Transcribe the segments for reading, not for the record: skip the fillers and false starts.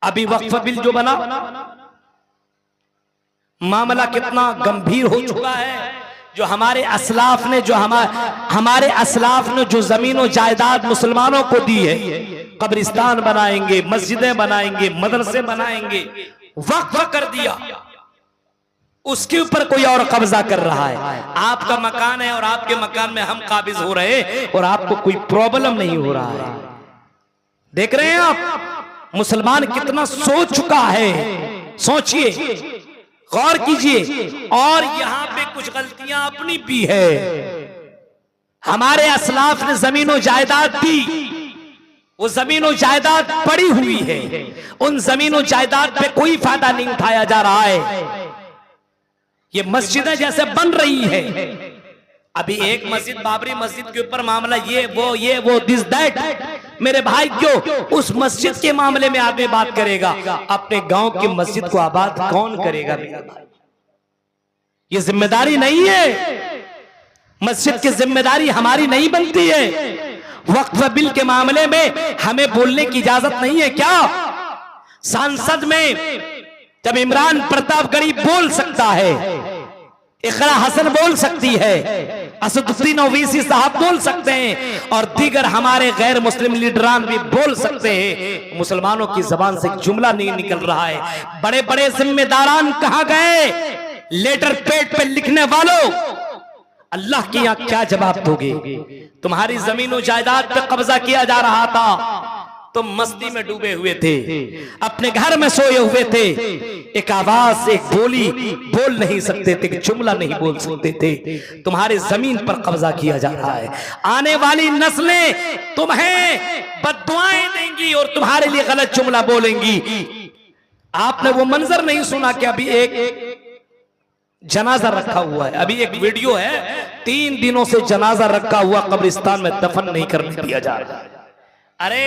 अभी वक्फ बिल जो बना, मामला कितना गंभीर हो चुका है। जो हमारे असलाफ ने जो जमीन और जायदाद मुसलमानों को दी है, कब्रिस्तान बनाएंगे, मस्जिदें बनाएंगे, मदरसे बनाएंगे, वक्फ कर दिया, उसके ऊपर कोई और कब्जा कर रहा है। आपका मकान है और आपके मकान में हम काबिज हो रहे हैं और आपको कोई प्रॉब्लम नहीं हो रहा है। देख रहे हैं आप मुसलमान कितना सोच चुका है। सोचिए, गौर कीजिए। और यहां पे कुछ गलतियां अपनी भी है। हमारे असलाफ ने जमीन और जायदाद दी, वो जमीन और जायदाद पड़ी हुई है, उन जमीन और जायदाद पे कोई फायदा नहीं उठाया जा रहा है। ये मस्जिदें जैसे बन रही है, अभी एक मस्जिद, बाबरी मस्जिद के ऊपर मामला, ये वो दिस दैट, मेरे भाई क्यों उस मस्जिद के मामले में आगे बात करेगा, अपने गांव की मस्जिद को आबाद कौन करेगा मेरा भाई? ये जिम्मेदारी नहीं है, मस्जिद की जिम्मेदारी हमारी नहीं बनती है। वक्फ बिल के मामले में हमें बोलने की इजाजत नहीं है क्या? संसद में जब इमरान प्रतापगढ़ी बोल सकता है, इकरा हसन बोल सकती है, असदुद्दीन ओवैसी साहब बोल सकते हैं, और दीगर हमारे गैर मुस्लिम लीडरान भी बोल सकते हैं, मुसलमानों की जबान से एक जुमला नहीं निकल रहा है। बड़े बड़े जिम्मेदारान कहां गए? लेटर पैड पे लिखने वालों, अल्लाह के यहां क्या जवाब दोगे? तुम्हारी जमीन और जायदाद पे कब्जा किया जा रहा था, तुम मस्ती में डूबे हुए थे, अपने घर में सोए हुए थे, एक आवाज, एक बोली बोल नहीं सकते थे, एक जुमला नहीं बोल सकते थे। तुम्हारे जमीन पर कब्जा किया जा रहा है। आने वाली नस्लें तुम्हें बद्दुआएं देंगी और तुम्हारे लिए गलत जुमला बोलेंगी। आपने वो मंजर नहीं सुना कि अभी एक जनाजा रखा हुआ है, अभी एक वीडियो है, 3 दिनों से जनाजा रखा हुआ कब्रिस्तान में दफन नहीं करने दिया जा रहा है। अरे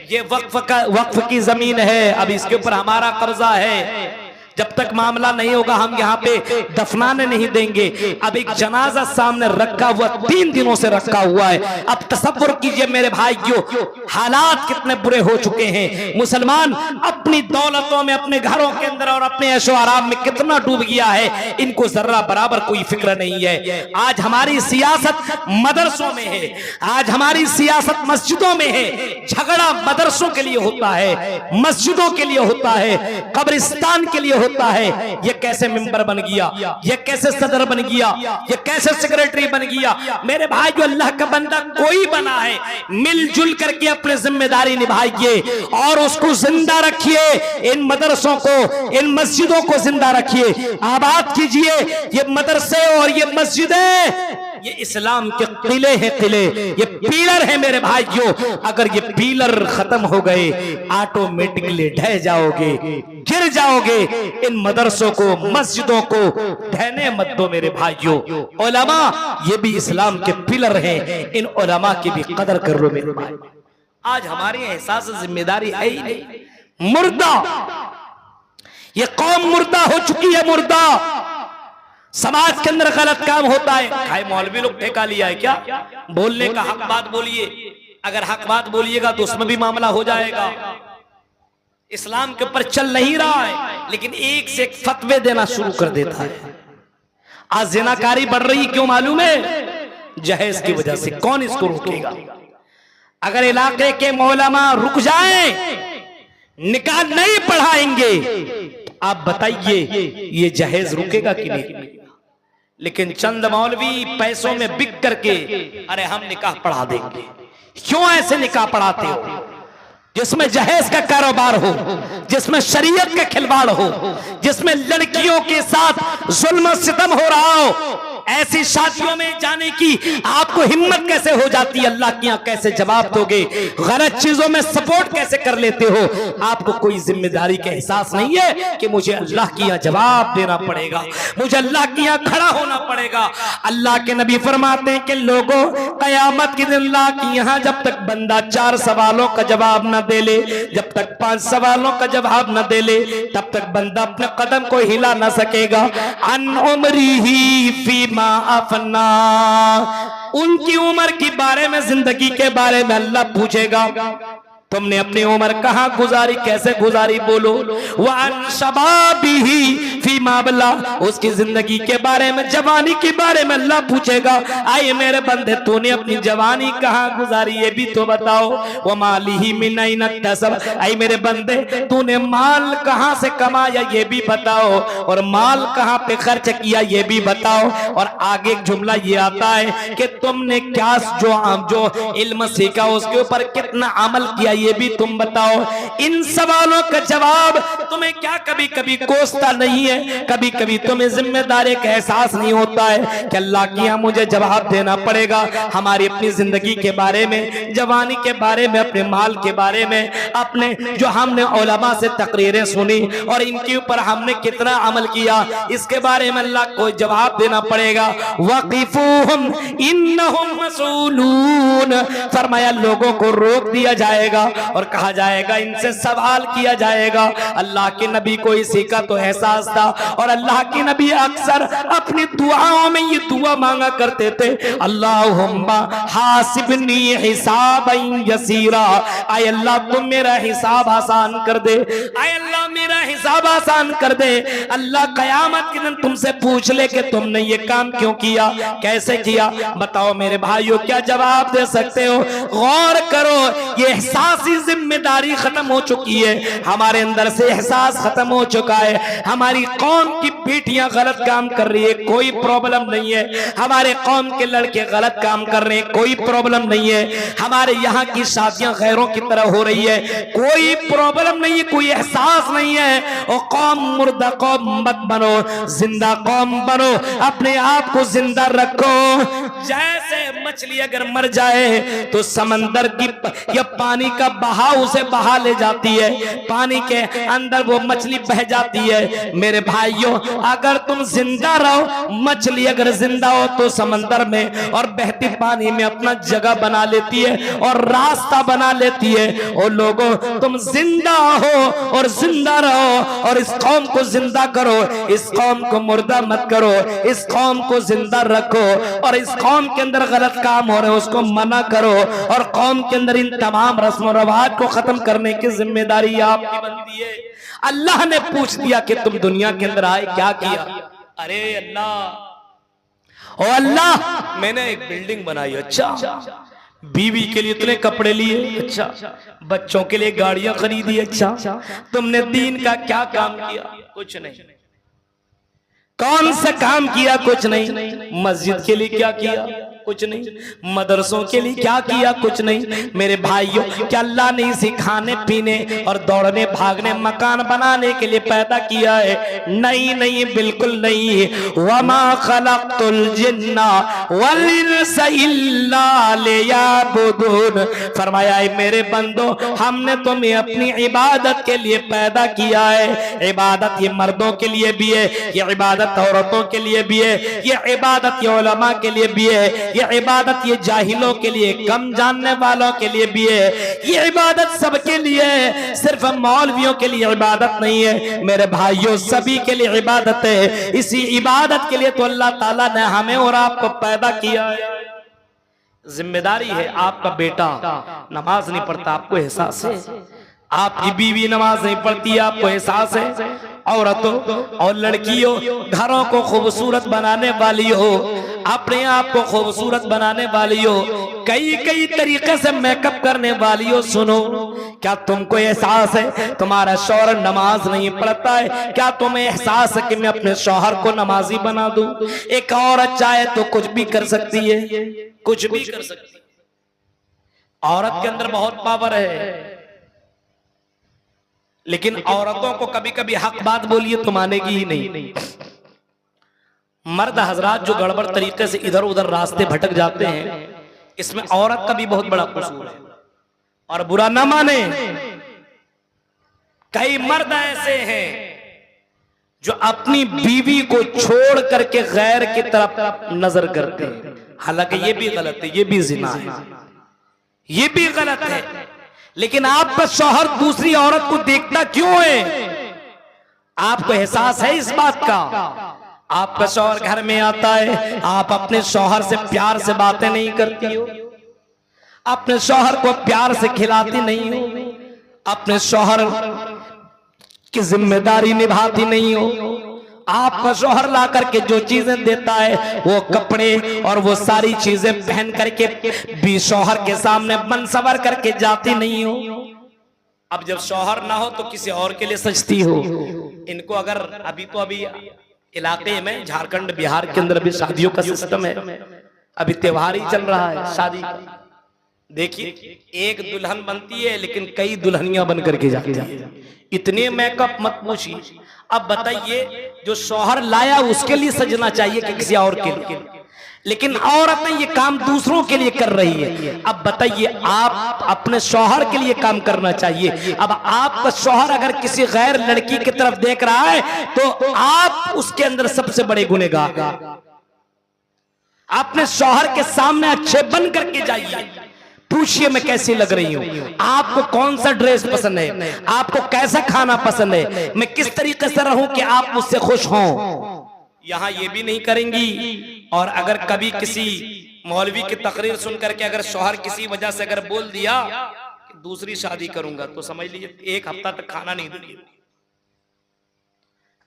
ये वक्फ की जमीन है, अब इसके ऊपर हमारा कब्जा है, जब तक मामला नहीं होगा हम यहाँ पे दफनाने नहीं देंगे। अब एक जनाजा सामने रखा हुआ, 3 दिनों से रखा हुआ है। अब तसव्वुर कीजिए मेरे भाइयों, हालात कितने बुरे हो चुके हैं। मुसलमान अपनी दौलतों में, अपने घरों के अंदर और अपने ऐशो आराम में कितना डूब गया है, इनको जर्रा बराबर कोई फिक्र नहीं है। आज हमारी सियासत मदरसों में है, आज हमारी सियासत मस्जिदों में है। झगड़ा मदरसों के लिए होता है, मस्जिदों के लिए होता है, कब्रिस्तान के लिए होता है। ये कैसे मेंबर बन गया, ये कैसे सदर बन गया, ये कैसे सेक्रेटरी बन गया? मेरे भाई, जो अल्लाह का बंदा कोई बना है, मिलजुल करके अपनी जिम्मेदारी निभाइए और उसको जिंदा रखिए। इन मदरसों को, इन मस्जिदों को जिंदा रखिए, आबाद कीजिए। ये मदरसे और ये मस्जिदें, ये इस्लाम के किले हैं, किले, ये पीलर है मेरे भाइयों। अगर ये पीलर खत्म हो गए, ऑटोमेटिकली ढह जाओगे, गिर जाओगे। इन मदरसों को, मस्जिदों को ढहने मत दो मेरे भाइयों। उलमा ये भी इस्लाम के पिलर हैं, इन उलमा की भी कदर कर लो मेरे भाई। आज हमारी एहसास जिम्मेदारी है ही नहीं। मुर्दा, ये कौम मुर्दा हो चुकी है, मुर्दा। समाज के अंदर गलत काम होता है, भाई मौलवी लोग ठेका लिया है क्या? बोलने का हक बात बोलिए, अगर हक बात बोलिएगा तो उसमें भी मामला हो जाएगा। इस्लाम के ऊपर चल नहीं रहा है, लेकिन एक से एक फतवे देना शुरू कर देता है। आज जिनाकारी बढ़ रही, क्यों मालूम है? जहेज की वजह से। कौन इसको रोकेगा? अगर इलाके के मौलमा रुक जाएं, निकाह नहीं पढ़ाएंगे, आप बताइए ये जहेज रुकेगा कि नहीं? लेकिन चंद मौलवी पैसों में बिक करके, अरे हम निकाह पढ़ा देंगे। क्यों ऐसे निकाह पढ़ाते हो जिसमें जहेज का कारोबार हो, जिसमें शरीयत का खिलवाड़ हो, जिसमें लड़कियों के साथ जुल्म सितम हो रहा हो? ऐसी शादियों में जाने की आपको हिम्मत कैसे हो जाती है? अल्लाह के यहाँ कैसे जवाब दोगे? गलत चीजों में सपोर्ट कैसे कर लेते हो? आपको कोई जिम्मेदारी का एहसास नहीं है कि मुझे अल्लाह के यहाँ जवाब देना पड़ेगा, मुझे अल्लाह के यहाँ खड़ा होना पड़ेगा। अल्लाह के नबी फरमाते हैं कि लोगों, कयामत के दिन अल्लाह के यहाँ जब तक बंदा 4 सवालों का जवाब न दे ले, जब तक 5 सवालों का जवाब न दे ले, तब तक बंदा अपने कदम को हिला न सकेगा। अन उम्रिही फी मा अफना, उनकी उम्र के बारे में, जिंदगी के बारे में अल्लाह पूछेगा। तुमने अपनी उम्र कहाँ गुजारी, कैसे गुजारी, बोलो। वअन शबाबिही फीमा बला, उसकी जिंदगी के बारे में, जवानी के बारे में अल्लाह पूछेगा, आए मेरे बंदे तूने अपनी जवानी कहाँ गुजारी ये भी तो बताओ। व मालिही मिन ऐन इक्तसब, आए मेरे बंदे तूने माल कहाँ से कमाया ये भी बताओ, और माल कहाँ पे खर्च किया ये भी बताओ। और आगे एक जुमला ये आता है कि तुमने क्या जो इल्म सीखा उसके ऊपर कितना अमल किया ये भी तुम बताओ। इन सवालों का जवाब तुम्हें क्या कभी कभी कोसता नहीं है, कभी कभी तुम्हें जिम्मेदारी का एहसास नहीं होता है कि अल्लाह की यहाँ मुझे जवाब देना पड़ेगा हमारी अपनी जिंदगी के बारे में, जवानी के बारे में, अपने माल के बारे में, अपने जो हमने उलमा से तकरीरें सुनी और इनके ऊपर हमने कितना अमल किया इसके बारे में अल्लाह को जवाब देना पड़ेगा। वक़िफूहुम इन्नहुम मसूलून, फरमाया लोगों को रोक दिया जाएगा और कहा जाएगा इनसे सवाल किया जाएगा। अल्लाह के नबी को इसी का तो एहसास था और अल्लाह के नबी अक्सर अपनी दुआओं में ये दुआ मांगा करते थे, अल्लाहुम्मा हासिबनी हिसाबन यसीरा, आय अल्लाह तुम मेरा हिसाब आसान कर दे, आय अल्लाह मेरा हिसाब आसान कर दे। अल्लाह क़यामत के दिन तुमसे पूछ ले कि तुमने ये काम क्यों किया, कैसे किया, बताओ मेरे भाइयों क्या जवाब दे सकते हो। गौर करो, ये एहसासी जिम्मेदारी खत्म हो चुकी है, हमारे अंदर से एहसास खत्म हो चुका है। हमारी कौम की बेटियां गलत काम कर रही है, कोई प्रॉब्लम नहीं है। हमारे कौम के लड़के गलत काम कर रहे हैं, कोई प्रॉब्लम नहीं है। हमारे यहाँ की शादियां गैरों की तरह हो रही है, कोई प्रॉब्लम नहीं है, कोई एहसास नहीं है। और कौम मुर्दा कौम मत बनो, जिंदा कौम बनो, अपने आप को जिंदा रखो। जैसे मछली अगर मर जाए तो समंदर की या पानी का बहाव उसे बहा ले जाती है, पानी के अंदर वो मछली बह जाती है। मेरे भाइयों अगर तुम जिंदा रहो, मछली अगर जिंदा हो तो समंदर में और बहती पानी में अपना जगह बना लेती है और रास्ता बना लेती है। और लोगों तुम जिंदा हो और जिंदा रहो और इस कौम को जिंदा करो, इस कौम को मुर्दा मत करो, इस कौम को जिंदा रखो। और इस कौम के अंदर गलत काम हो रहे हैं उसको मना करो और कौम के अंदर इन तमाम रस्म और रवाज को खत्म करने की जिम्मेदारी आपकी बनती है। अल्लाह ने पूछ दिया कि तुम दुनिया के अंदर आए क्या किया, अरे अल्लाह, ओ अल्लाह मैंने एक बिल्डिंग बनाई, अच्छा, बीवी के लिए इतने कपड़े लिए, अच्छा, बच्चों के लिए गाड़ियां खरीदी, अच्छा, तुमने दीन का क्या काम किया, कुछ नहीं। कौन सा काम किया, कुछ नहीं। मस्जिद के लिए क्या किया, कुछ नहीं। मदरसों के लिए क्या किया, कुछ नहीं। मेरे भाइयों क्या अल्लाह ने इसी खाने पीने और दौड़ने भागने मकान बनाने के लिए पैदा किया है? नहीं नहीं, बिल्कुल नहीं। वमा खलक़तुल जिन्ना वल इंसा इल्ला लियअबुदून, फरमाया मेरे बंदो हमने तुम्हें अपनी इबादत के लिए पैदा किया है। इबादत ये मर्दों के लिए भी है, ये इबादत औरतों के लिए भी है, ये इबादत ये उलमा के लिए भी है, ये इबादत ये जाहिलों के लिए, कम जानने वालों के लिए भी है, ये इबादत सबके लिए है, सिर्फ मौलवियों के लिए इबादत नहीं है। मेरे भाइयों सभी के लिए इबादत है। इसी इबादत के लिए तो अल्लाह ताला ने हमें और आपको पैदा किया है। जिम्मेदारी है। आपका बेटा नमाज नहीं पढ़ता, आपको एहसास है। आपकी बीवी नमाज नहीं पढ़ती, आपको एहसास है। औरतों और लड़कियों घरों को खूबसूरत बनाने वाली हो, अपने आप को खूबसूरत बनाने वाली हो, कई कई तरीके से मेकअप करने वाली हो, सुनो क्या तुमको एहसास है तुम्हारा शौहर नमाज नहीं पढ़ता है? क्या तुम्हें एहसास है कि मैं अपने शौहर को नमाजी बना दूं? एक औरत चाहे तो कुछ भी कर सकती है, कुछ भी कर सकती है। औरत के अंदर बहुत पावर है, लेकिन औरतों को कभी कभी हक बात बोलिए तो मानेगी ही नहीं। मर्द हजरात जो गड़बड़ तरीके से इधर उधर रास्ते भटक जाते हैं, इसमें औरत का भी बहुत बड़ा कसूर है, और बुरा ना माने। कई मर्द ऐसे हैं जो अपनी बीवी को छोड़ करके गैर की तरफ नजर करते हैं, हालांकि ये भी गलत है, ये भी जिना है, ये भी गलत है। लेकिन आपका शौहर दूसरी औरत को देखता क्यों है? आपको एहसास है इस बात का? आपका शौहर घर में आता है, आप अपने शौहर से प्यार से बातें नहीं करती हो, अपने शौहर को प्यार से खिलाती नहीं हो, अपने शौहर की जिम्मेदारी निभाती नहीं हो। आपका शौहर ला करके जो चीजें देता है, वो कपड़े और वो सारी चीजें पहन करके भी शौहर के सामने बन सवर करके जाती नहीं हो। अब जब शौहर ना हो तो किसी और के लिए सजती हो। इनको अगर अभी इलाके में झारखंड बिहार के अंदर भी शादियों का सिस्टम है, अभी त्योहार ही चल रहा है शादी का। देखिए, एक दुल्हन बनती है लेकिन कई दुल्हनियां बन करके जाती है। इतने मेकअप मत पूछिए। अब बताइए, जो शौहर लाया उसके लिए सजना चाहिए कि किसी और के लिए? लेकिन औरतें ये काम दूसरों के लिए कर रही है। अब बताइए, आप अपने शौहर के लिए काम करना चाहिए। अब आपका शौहर अगर किसी गैर लड़की की तरफ देख रहा है तो आप उसके अंदर सबसे बड़े गुनहगार। अपने शौहर के सामने अच्छे बन करके जाइए, पूछिए मैं कैसी लग रही हूं, आपको कौन सा ड्रेस पसंद है, आपको कैसा खाना पसंद है, मैं किस तरीके से रहूं कि आप मुझसे खुश हों। यहां ये भी नहीं करेंगी। और अगर कभी किसी मौलवी की तकरीर सुन करके अगर शौहर किसी वजह से अगर बोल दिया कि दूसरी शादी करूंगा, तो समझ लीजिए 1 हफ्ता तक खाना नहीं देंगे।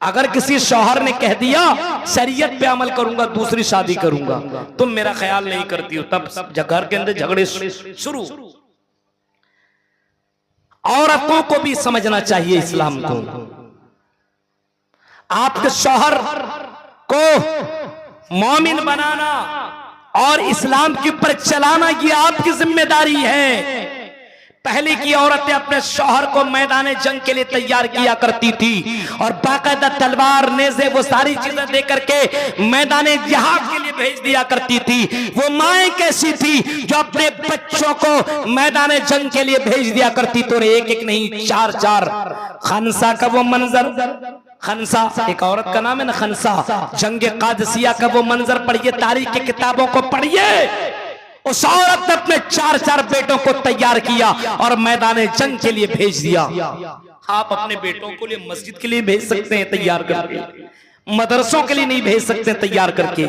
अगर किसी शौहर ने कह दिया शरीयत पे अमल करूंगा, दूसरी शादी करूंगा, तुम मेरा ख्याल नहीं करती हो, तब घर के अंदर झगड़े शुरू। औरतों को भी समझना चाहिए इस्लाम को। आपके शौहर को मोमिन बनाना और इस्लाम के ऊपर चलाना ये आपकी जिम्मेदारी है। पहले की औरतें अपने शौहर को मैदान जंग के लिए तैयार किया करती थी और बाकायदा तलवार, नेज़े, वो सारी चीजें दे करके मैदान जिहाद के लिए भेज दिया करती थी। वो माएँ कैसी थी जो अपने बच्चों को मैदान जंग के लिए भेज दिया करती, तो एक एक नहीं 4-4। खनसा का वो मंजर, खनसा एक औरत का नाम है ना, खनसा। जंग कादसिया का वो मंजर पढ़िए, तारीख की किताबों को पढ़िए। उस औरत ने अपने 4-4 बेटों को तैयार किया और मैदान जंग के लिए भेज दिया। आप अपने बेटों को लिए मस्जिद के लिए भेज सकते हैं तैयार करके, मदरसों के लिए नहीं भेज सकते तैयार करके।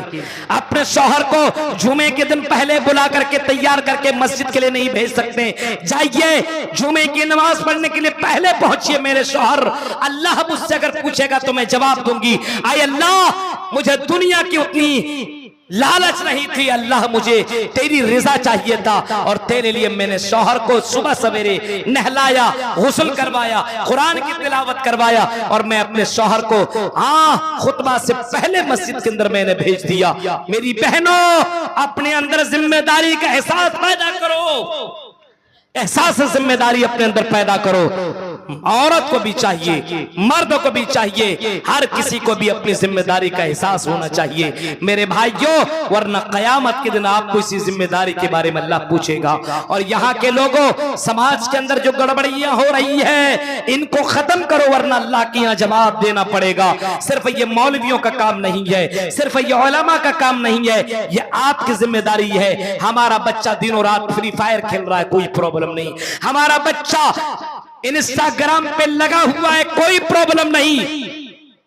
अपने शौहर को जुमे के दिन पहले बुला करके तैयार करके मस्जिद के लिए नहीं भेज सकते। जाइए जुमे की नमाज पढ़ने के लिए पहले पहुंचिए मेरे शौहर, अल्लाह मुझसे अगर पूछेगा तो मैं जवाब दूंगी, आए अल्लाह मुझे दुनिया की उतनी लालच नहीं थी, अल्लाह मुझे तेरी रिजा चाहिए था, और तेरे लिए मैंने शौहर को सुबह सवेरे नहलाया, गुस्ल करवाया, कुरान की तिलावत करवाया, और मैं अपने शौहर को खुतबा से पहले मस्जिद के अंदर मैंने भेज दिया। मेरी बहनों, अपने अंदर जिम्मेदारी का एहसास पैदा करो, एहसास जिम्मेदारी अपने अंदर पैदा करो। औरत को भी चाहिए, मर्द को भी चाहिए, हर किसी को भी अपनी जिम्मेदारी का एहसास होना चाहिए मेरे भाइयों, वरना कयामत के दिन आपको इसी जिम्मेदारी के बारे में अल्लाह पूछेगा। और यहाँ के लोगों, समाज के अंदर जो गड़बड़ियां हो रही है इनको खत्म करो, वरना अल्लाह के यहाँ जवाब देना पड़ेगा। सिर्फ ये मौलवियों का काम नहीं है, सिर्फ ये उलमा का काम नहीं है, ये आपकी जिम्मेदारी है। हमारा बच्चा दिनों रात फ्री फायर खेल रहा है, कोई प्रॉब्लम नहीं। हमारा बच्चा इंस्टाग्राम पे लगा हुआ है, कोई प्रॉब्लम नहीं।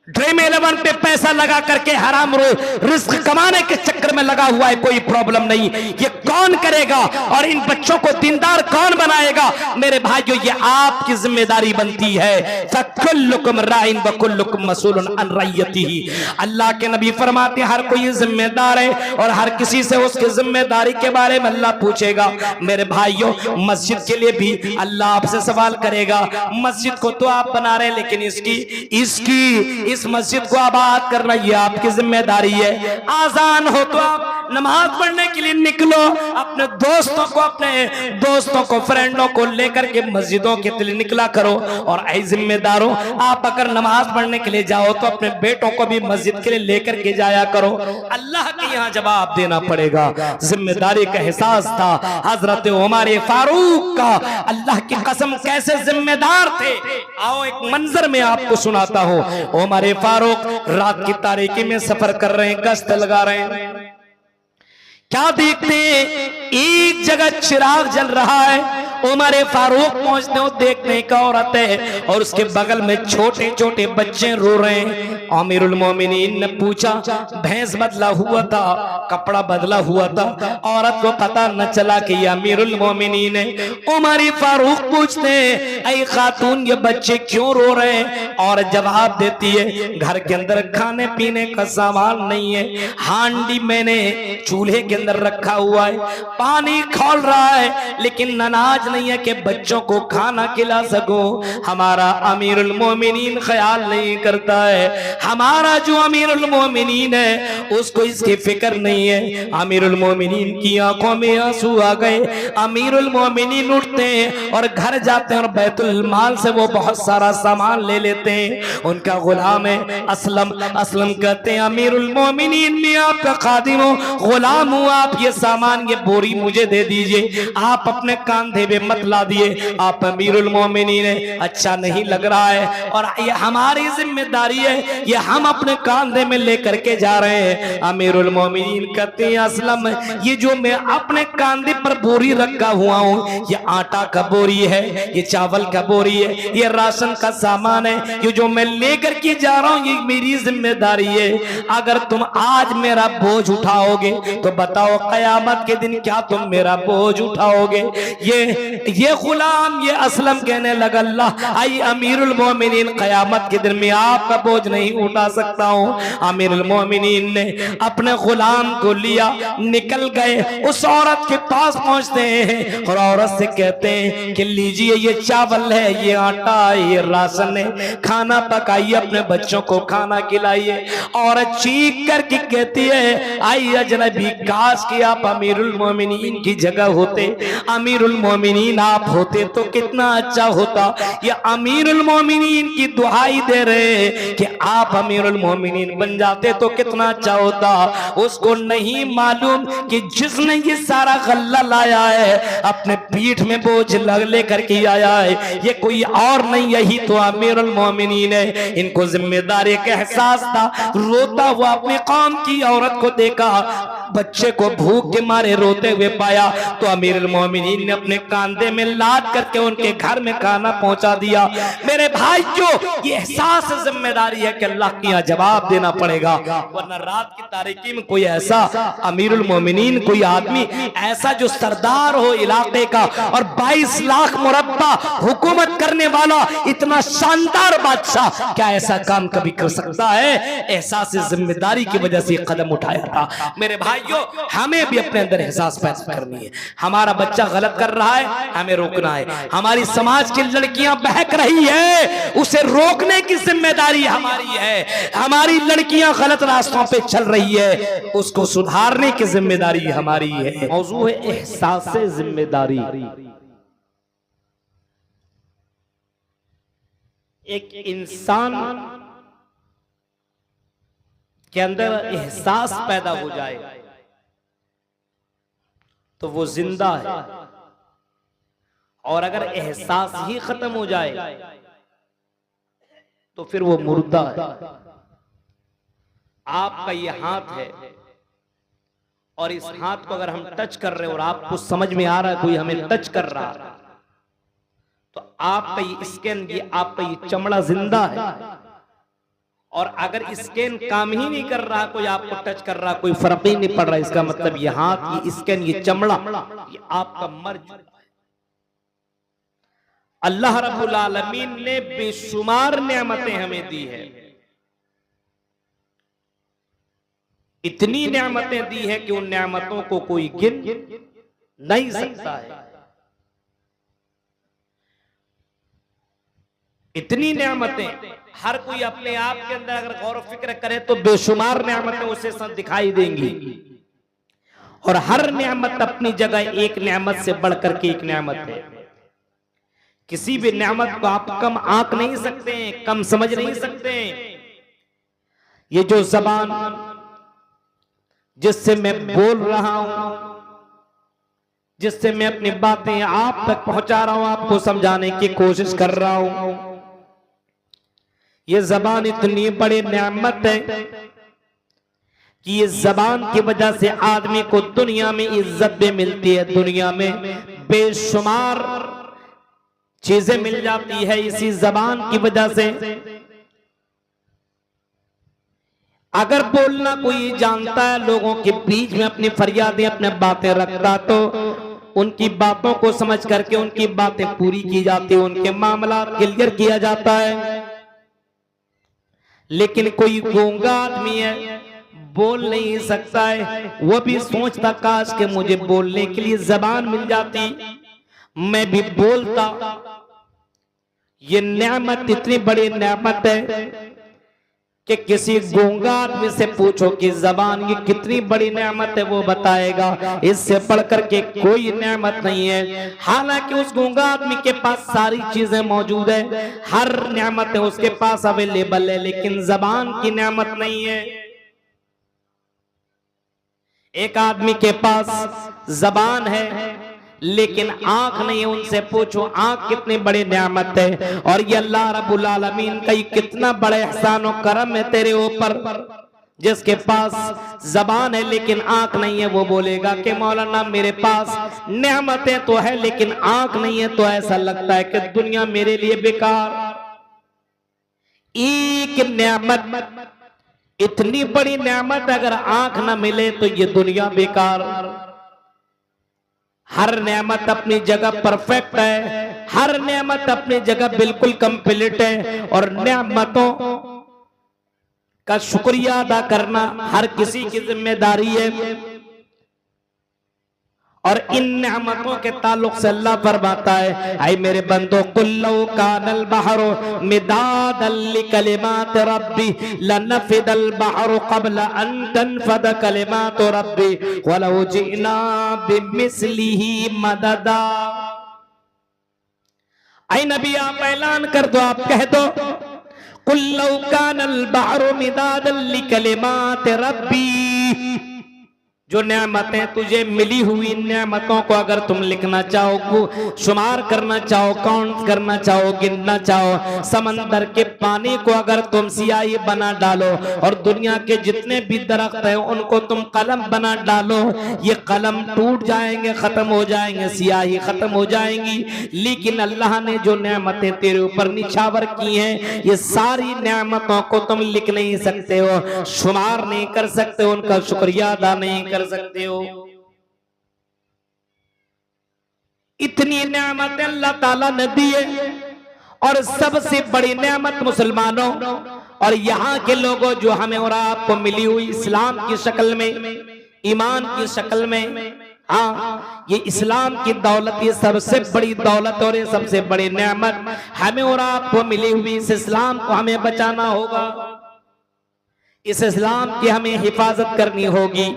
ड्रीम 11 पे पैसा लगा करके हराम रिस्क कमाने के चक्कर में लगा हुआ है, कोई प्रॉब्लम नहीं। ये कौन करेगा और इन बच्चों को दीनदार कौन बनाएगा? मेरे भाइयों, ये आपकी जिम्मेदारी बनती है। फकुल्लुकुम राइन व कुल्लुकुम मसूलुन अन रइयतिही। अल्लाह के नबी फरमाते हैं हर कोई जिम्मेदार है और हर किसी से उसकी जिम्मेदारी के बारे में अल्लाह पूछेगा। मेरे भाइयों, मस्जिद के लिए भी अल्लाह आपसे सवाल करेगा। मस्जिद को तो आप बना रहे हैं, लेकिन इस मस्जिद को आबाद करना ये आपकी जिम्मेदारी है। आजान हो तो आप नमाज पढ़ने के लिए निकलो, अपने दोस्तों को फ्रेंडों को लेकर के मस्जिदों के लिए निकला करो। और ऐ जिम्मेदारों, आप अगर नमाज पढ़ने के लिए जाओ तो अपने बेटों को भी मस्जिद के लिए लेकर के जाया करो। अल्लाह के यहाँ जवाब देना पड़ेगा। जिम्मेदारी का एहसास था हजरत उमर फारूक का। अल्लाह की कसम कैसे जिम्मेदार थे, आओ एक मंजर में आपको सुनाता हूँ। उमर फारूक रात की तारीकी में सफर कर रहे हैं, गश्त लगा रहे हैं। क्या देखते हैं, एक जगह चिराग जल रहा है उमर फारूक पहुंचते हो, देखने का औरत है और उसके बगल में छोटे छोटे बच्चे रो रहे हैं। अमीरुल मोमिनीन ने पूछा, भैंस बदला हुआ था, कपड़ा बदला हुआ था, औरत को पता न चला कि ये अमीरुल मोमिनीन है। उमर फारूक पूछते हैं, ऐ खातून ये बच्चे क्यों रो रहे हैं? और जवाब देती है, घर के अंदर खाने पीने का सामान नहीं है, हांडी मैंने चूल्हे के अंदर रखा हुआ है, पानी खौल रहा है, लेकिन अनाज नहीं है कि बच्चों को खाना खिला सको। हमारा अमीरुल मोमिनीन ख्याल नहीं करता है, हमारा जो अमीरुल मोमिनीन है उसको इसकी फिक्र नहीं है। अमीरुल मोमिनीन की आंखों में आंसू आ गए। अमीरुल मोमिनीन उठते हैं और घर जाते हैं और बैतुल माल से वो बहुत सारा सामान ले लेते हैं। उनका गुलाम है असलम। असलम कहते हैं, अमीरुल मोमिनीन मैं आपका खादिम हूँ, गुलाम हूँ, आप ये सामान ये बोरी मुझे दे दीजिए, आप अपने कांधे पे मत ला दिए, आप अमीरुल मोमिनीन है, अच्छा नहीं लग रहा है और ये हमारी जिम्मेदारी है, ये हम अपने कांधे में लेकर के जा रहे हैं। अमीरुल मोमिनीन कहते हैं, असलम ये जो मैं अपने कांधे पर बोरी रखा हुआ हूँ, ये आटा का बोरी है, ये चावल का बोरी है, ये राशन का सामान है, ये जो मैं लेकर के जा रहा हूँ ये मेरी जिम्मेदारी है। अगर तुम आज मेरा बोझ उठाओगे तो बताओ कयामत के दिन क्या तुम मेरा बोझ उठाओगे? ये गुलाम ये असलम कहने लगा, अल्लाह आई अमीरुल मोमिनीन कयामत के दिन में आपका बोझ नहीं उठा सकता हूँ। अमीरुल मोमिनीन ने अपने गुलाम को लिया, निकल गए, उस औरत के पास पहुंचते हैं और औरत से कहते हैं कि लीजिए ये चावल है, ये आटा है, ये राशन है, खाना पकाइए, अपने बच्चों को खाना खिलाइए। औरत चीख करके कहती है, आई अजनबी, काश कि आप अमीरुल मोमिनीन की जगह होते, अमीरुल मोमिनीन आप होते तो कितना अच्छा होता। ये अमीरुल मोमिनीन की दुहाई दे रहे हैं कि आप अमीरुल मोमिनीन बन जाते तो कितना अच्छा होता। उसको नहीं मालूम कि जिसने ये सारा गल्ला लाया है अपने पीठ में बोझ लेकर के आया है, ये कोई और नहीं, यही तो अमीरुल मोमिनीन है। इनको जिम्मेदारी का एहसास था। रोता हुआ अपने कौम की औरत को देखा, बच्चे को भूख के मारे रोते हुए पाया तो अमीरुल मोमिनीन ने अपने कांधे में लाद करके उनके घर में खाना पहुंचा दिया। मेरे भाइयों, ये एहसास जिम्मेदारी है कि अल्लाह के यहाँ जवाब देना पड़ेगा, वरना रात की तारीकी में कोई ऐसा अमीरुल मोमिनीन, कोई आदमी ऐसा जो सरदार हो इलाके का और 22 लाख मुरब्बा हुकूमत करने वाला इतना शानदार बादशाह, क्या ऐसा काम कभी कर सकता है? एहसास जिम्मेदारी की वजह से कदम उठाया था। मेरे भाइयों, हमें भी अपने अंदर एहसास पैदा करनी है। हमारा बच्चा गलत कर रहा है, हमें रोकना है। हमारी समाज की लड़कियां बहक रही है, उसे रोकने की जिम्मेदारी हमारी है। हमारी लड़कियां गलत रास्तों पे चल रही है, उसको सुधारने की जिम्मेदारी हमारी है। मौजू है एहसास से जिम्मेदारी। एक इंसान के अंदर एहसास पैदा हो जाए तो वो जिंदा है, और अगर एहसास ही खत्म हो जाए तो फिर वो मुर्दा है। आपका ये हाथ है और इस हाथ को अगर हम टच कर रहे हैं और आपको समझ में आ रहा है कोई हमें टच कर रहा है, तो आपका ये स्कैन, ये आपका ये चमड़ा जिंदा है। और अगर स्कैन काम ही नहीं कर रहा, कोई आपको टच कर रहा, कोई फर्क ही नहीं पड़ रहा, इसका मतलब ये हाथ, ये स्कैन, ये चमड़ा, ये आपका मर चुका है। अल्लाह रब्बुल आलमीन ने बेशुमार नेमतें हमें दी है, इतनी नेमतें दी है कि उन नेमतों को कोई गिन नहीं सकता है। इतनी नेमतें, हर कोई अपने आप के अंदर अगर गौर फिक्र करे तो बेशुमार नेमतें उसे दिखाई देंगी, और हर नेमत अपनी जगह एक नेमत से बढ़कर के एक नेमत है। किसी भी नेमत को आप कम आंक नहीं सकते, कम समझ नहीं सकते। ये जो जबान जिससे मैं बोल रहा हूं, जिससे मैं अपनी बातें आप तक पहुंचा रहा हूं, आपको समझाने की कोशिश कर रहा हूं, ये जबान इतनी बड़ी नेमत है कि ये जबान की वजह से आदमी को दुनिया में इज्जत भी मिलती है, दुनिया में बेशुमार चीजें मिल जाती है इसी जबान की वजह से। अगर बोलना कोई जानता है, लोगों के बीच में अपनी फरियादें अपने बातें रखता, तो उनकी बातों को समझ करके उनकी बातें पूरी की जाती है, उनके मामला क्लियर किया जाता है। लेकिन कोई गूंगा आदमी है, बोल नहीं सकता है, वो भी सोचता काश के मुझे बोलने के लिए जबान मिल जाती, मैं भी बोलता। ये नेमत इतनी बड़ी नेमत है कि किसी गूंगा आदमी से पूछो कि जबान ये कितनी बड़ी नेमत है, वो बताएगा इससे बढ़कर के कोई नेमत नहीं है। हालांकि उस गूंगा आदमी के पास सारी चीजें मौजूद है, हर नेमत है उसके पास अवेलेबल है, लेकिन जबान की नेमत नहीं है। एक आदमी के पास जबान है लेकिन आंख नहीं है, उनसे पूछो आंख कितनी बड़ी नेमत है। और ये अल्लाह रब्बुल आलमीन का कितना बड़ा एहसान और करम है तेरे ऊपर, जिसके पास जबान है लेकिन आंख नहीं है। वो बोलेगा कि मौलाना मेरे पास नेमतें तो है लेकिन आंख नहीं है, तो ऐसा लगता है कि दुनिया मेरे लिए बेकार। एक नेमत, इतनी बड़ी नेमत, अगर आंख ना मिले तो ये दुनिया बेकार। हर नेमत अपनी जगह परफेक्ट है, हर नेमत अपनी जगह बिल्कुल कंप्लीट है, और नेमतों का शुक्रिया अदा करना हर किसी की जिम्मेदारी है। और इन नेमतों के ताल्लुक से अल्लाह फरमाता है, आई मेरे बंदो कुल्लू कानल बहरो मिदादल लिकलिमात रब्बी लनफिदल बहरो क़ब्ल अन तनफद कलिमात रब्बी वलौ जिना बिमिस्लिही मददा। आई नबी आप ऐलान कर दो, आप कह दो कुल्लू कानल बहरो मिदादल लिकलिमात रब्बी, जो नेमतें तुझे मिली हुई नेमतों को अगर तुम लिखना चाहो, शुमार करना चाहो, काउंट करना चाहो, गिनना चाहो, समंदर के पानी को अगर तुम सियाही बना डालो और दुनिया के जितने भी दरख्त हैं उनको तुम कलम बना डालो, ये कलम टूट जाएंगे, खत्म हो जाएंगे, सियाही खत्म हो जाएंगी। लेकिन अल्लाह ने जो नेमतें तेरे ऊपर निछावर की हैं, ये सारी नेमतों को तुम लिख नहीं सकते हो, शुमार नहीं कर सकते हो, उनका शुक्रिया अदा नहीं कर सकते हो। इतनी नेमतें अल्लाह ताला ने दी है। और सबसे बड़ी नेमत मुसलमानों और यहाँ के लोगों जो हमें और आपको मिली हुई इस्लाम की शक्ल में, ईमान की शक्ल में, हाँ ये इस्लाम की दौलत, ये सबसे बड़ी दौलत और ये सबसे बड़ी नेमत हमें और आपको मिली हुई, इस इस्लाम को हमें बचाना होगा, इस इस्लाम की हमें हिफाजत करनी होगी,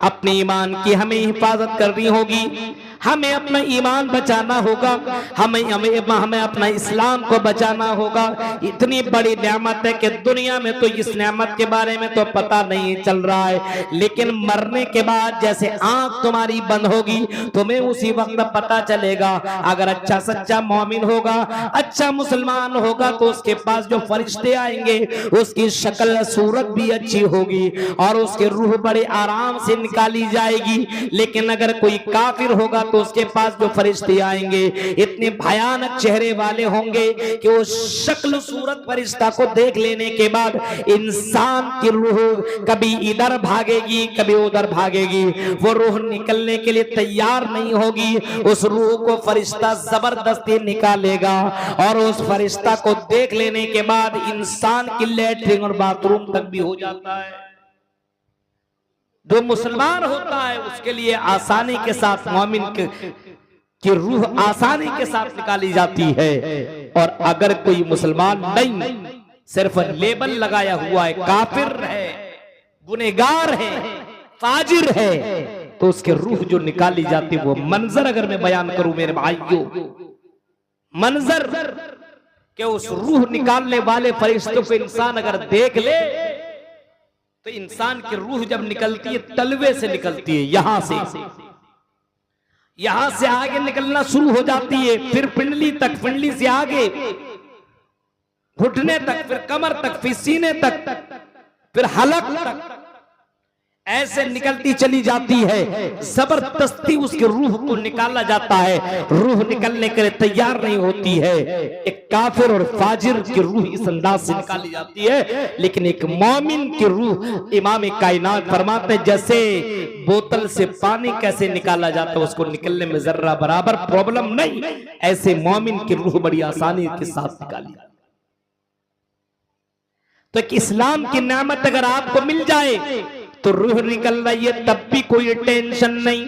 अपने ईमान की हमें हिफाजत करनी होगी, हमें अपना ईमान बचाना होगा, हमें अपना इस्लाम को बचाना होगा। इतनी बड़ी नेमत है कि दुनिया में तो इस नेमत के बारे में तो पता नहीं चल रहा है, लेकिन मरने के बाद जैसे आंख तुम्हारी बंद होगी तुम्हें उसी वक्त पता चलेगा। अगर अच्छा सच्चा मोमिन होगा, अच्छा मुसलमान होगा, तो उसके पास जो फरिश्ते आएंगे उसकी शक्ल सूरत भी अच्छी होगी और उसकी रूह बड़े आराम से निकाली जाएगी। लेकिन अगर कोई काफिर होगा तो उसके पास जो फरिश्ते आएंगे इतने भयानक चेहरे वाले होंगे कि वो शक्ल सूरत फरिश्ता को देख लेने के बाद इंसान की रूह कभी इधर भागेगी कभी उधर भागेगी, वो रूह निकलने के लिए तैयार नहीं होगी। उस रूह को फरिश्ता जबरदस्ती निकालेगा और उस फरिश्ता को देख लेने के बाद इंसान की लैट्रिन और बाथरूम तक भी हो जाता है। जो मुसलमान होता है उसके लिए आसानी के साथ मोमिन की रूह आसानी के साथ निकाली जाती है। और अगर कोई मुसलमान नहीं, सिर्फ लेबल लगाया हुआ है, काफिर है, गुनहगार है, फाजिर है, तो उसके रूह जो निकाली जाती है वो मंजर अगर मैं बयान करूं मेरे भाइयों, मंजर कि उस रूह निकालने वाले फरिश्तों को इंसान अगर देख ले तो इंसान की रूह जब निकलती है तलवे से निकलती है, यहां से आगे निकलना शुरू हो जाती है, फिर पिंडली तक, पिंडली से आगे घुटने तक, फिर कमर तक, फिर सीने तक, फिर हलक तक, ऐसे निकलती चली जाती है, जबरदस्ती उसके रूह को निकाला जाता है, रूह निकलने के लिए तैयार नहीं होती है। एक काफिर और फाजिर की रूह इस अंदाज से निकाली जाती है, लेकिन एक मोमिन की रूह इमाम कायनात फरमाते हैं जैसे बोतल से पानी कैसे निकाला जाता है, उसको निकलने में जर्रा बराबर प्रॉब्लम नहीं, ऐसे मोमिन की रूह बड़ी आसानी के साथ निकाली जाती है। तो एक इस्लाम की नेमत अगर आपको मिल जाए तो रूह निकल रही है तब भी कोई टेंशन नहीं।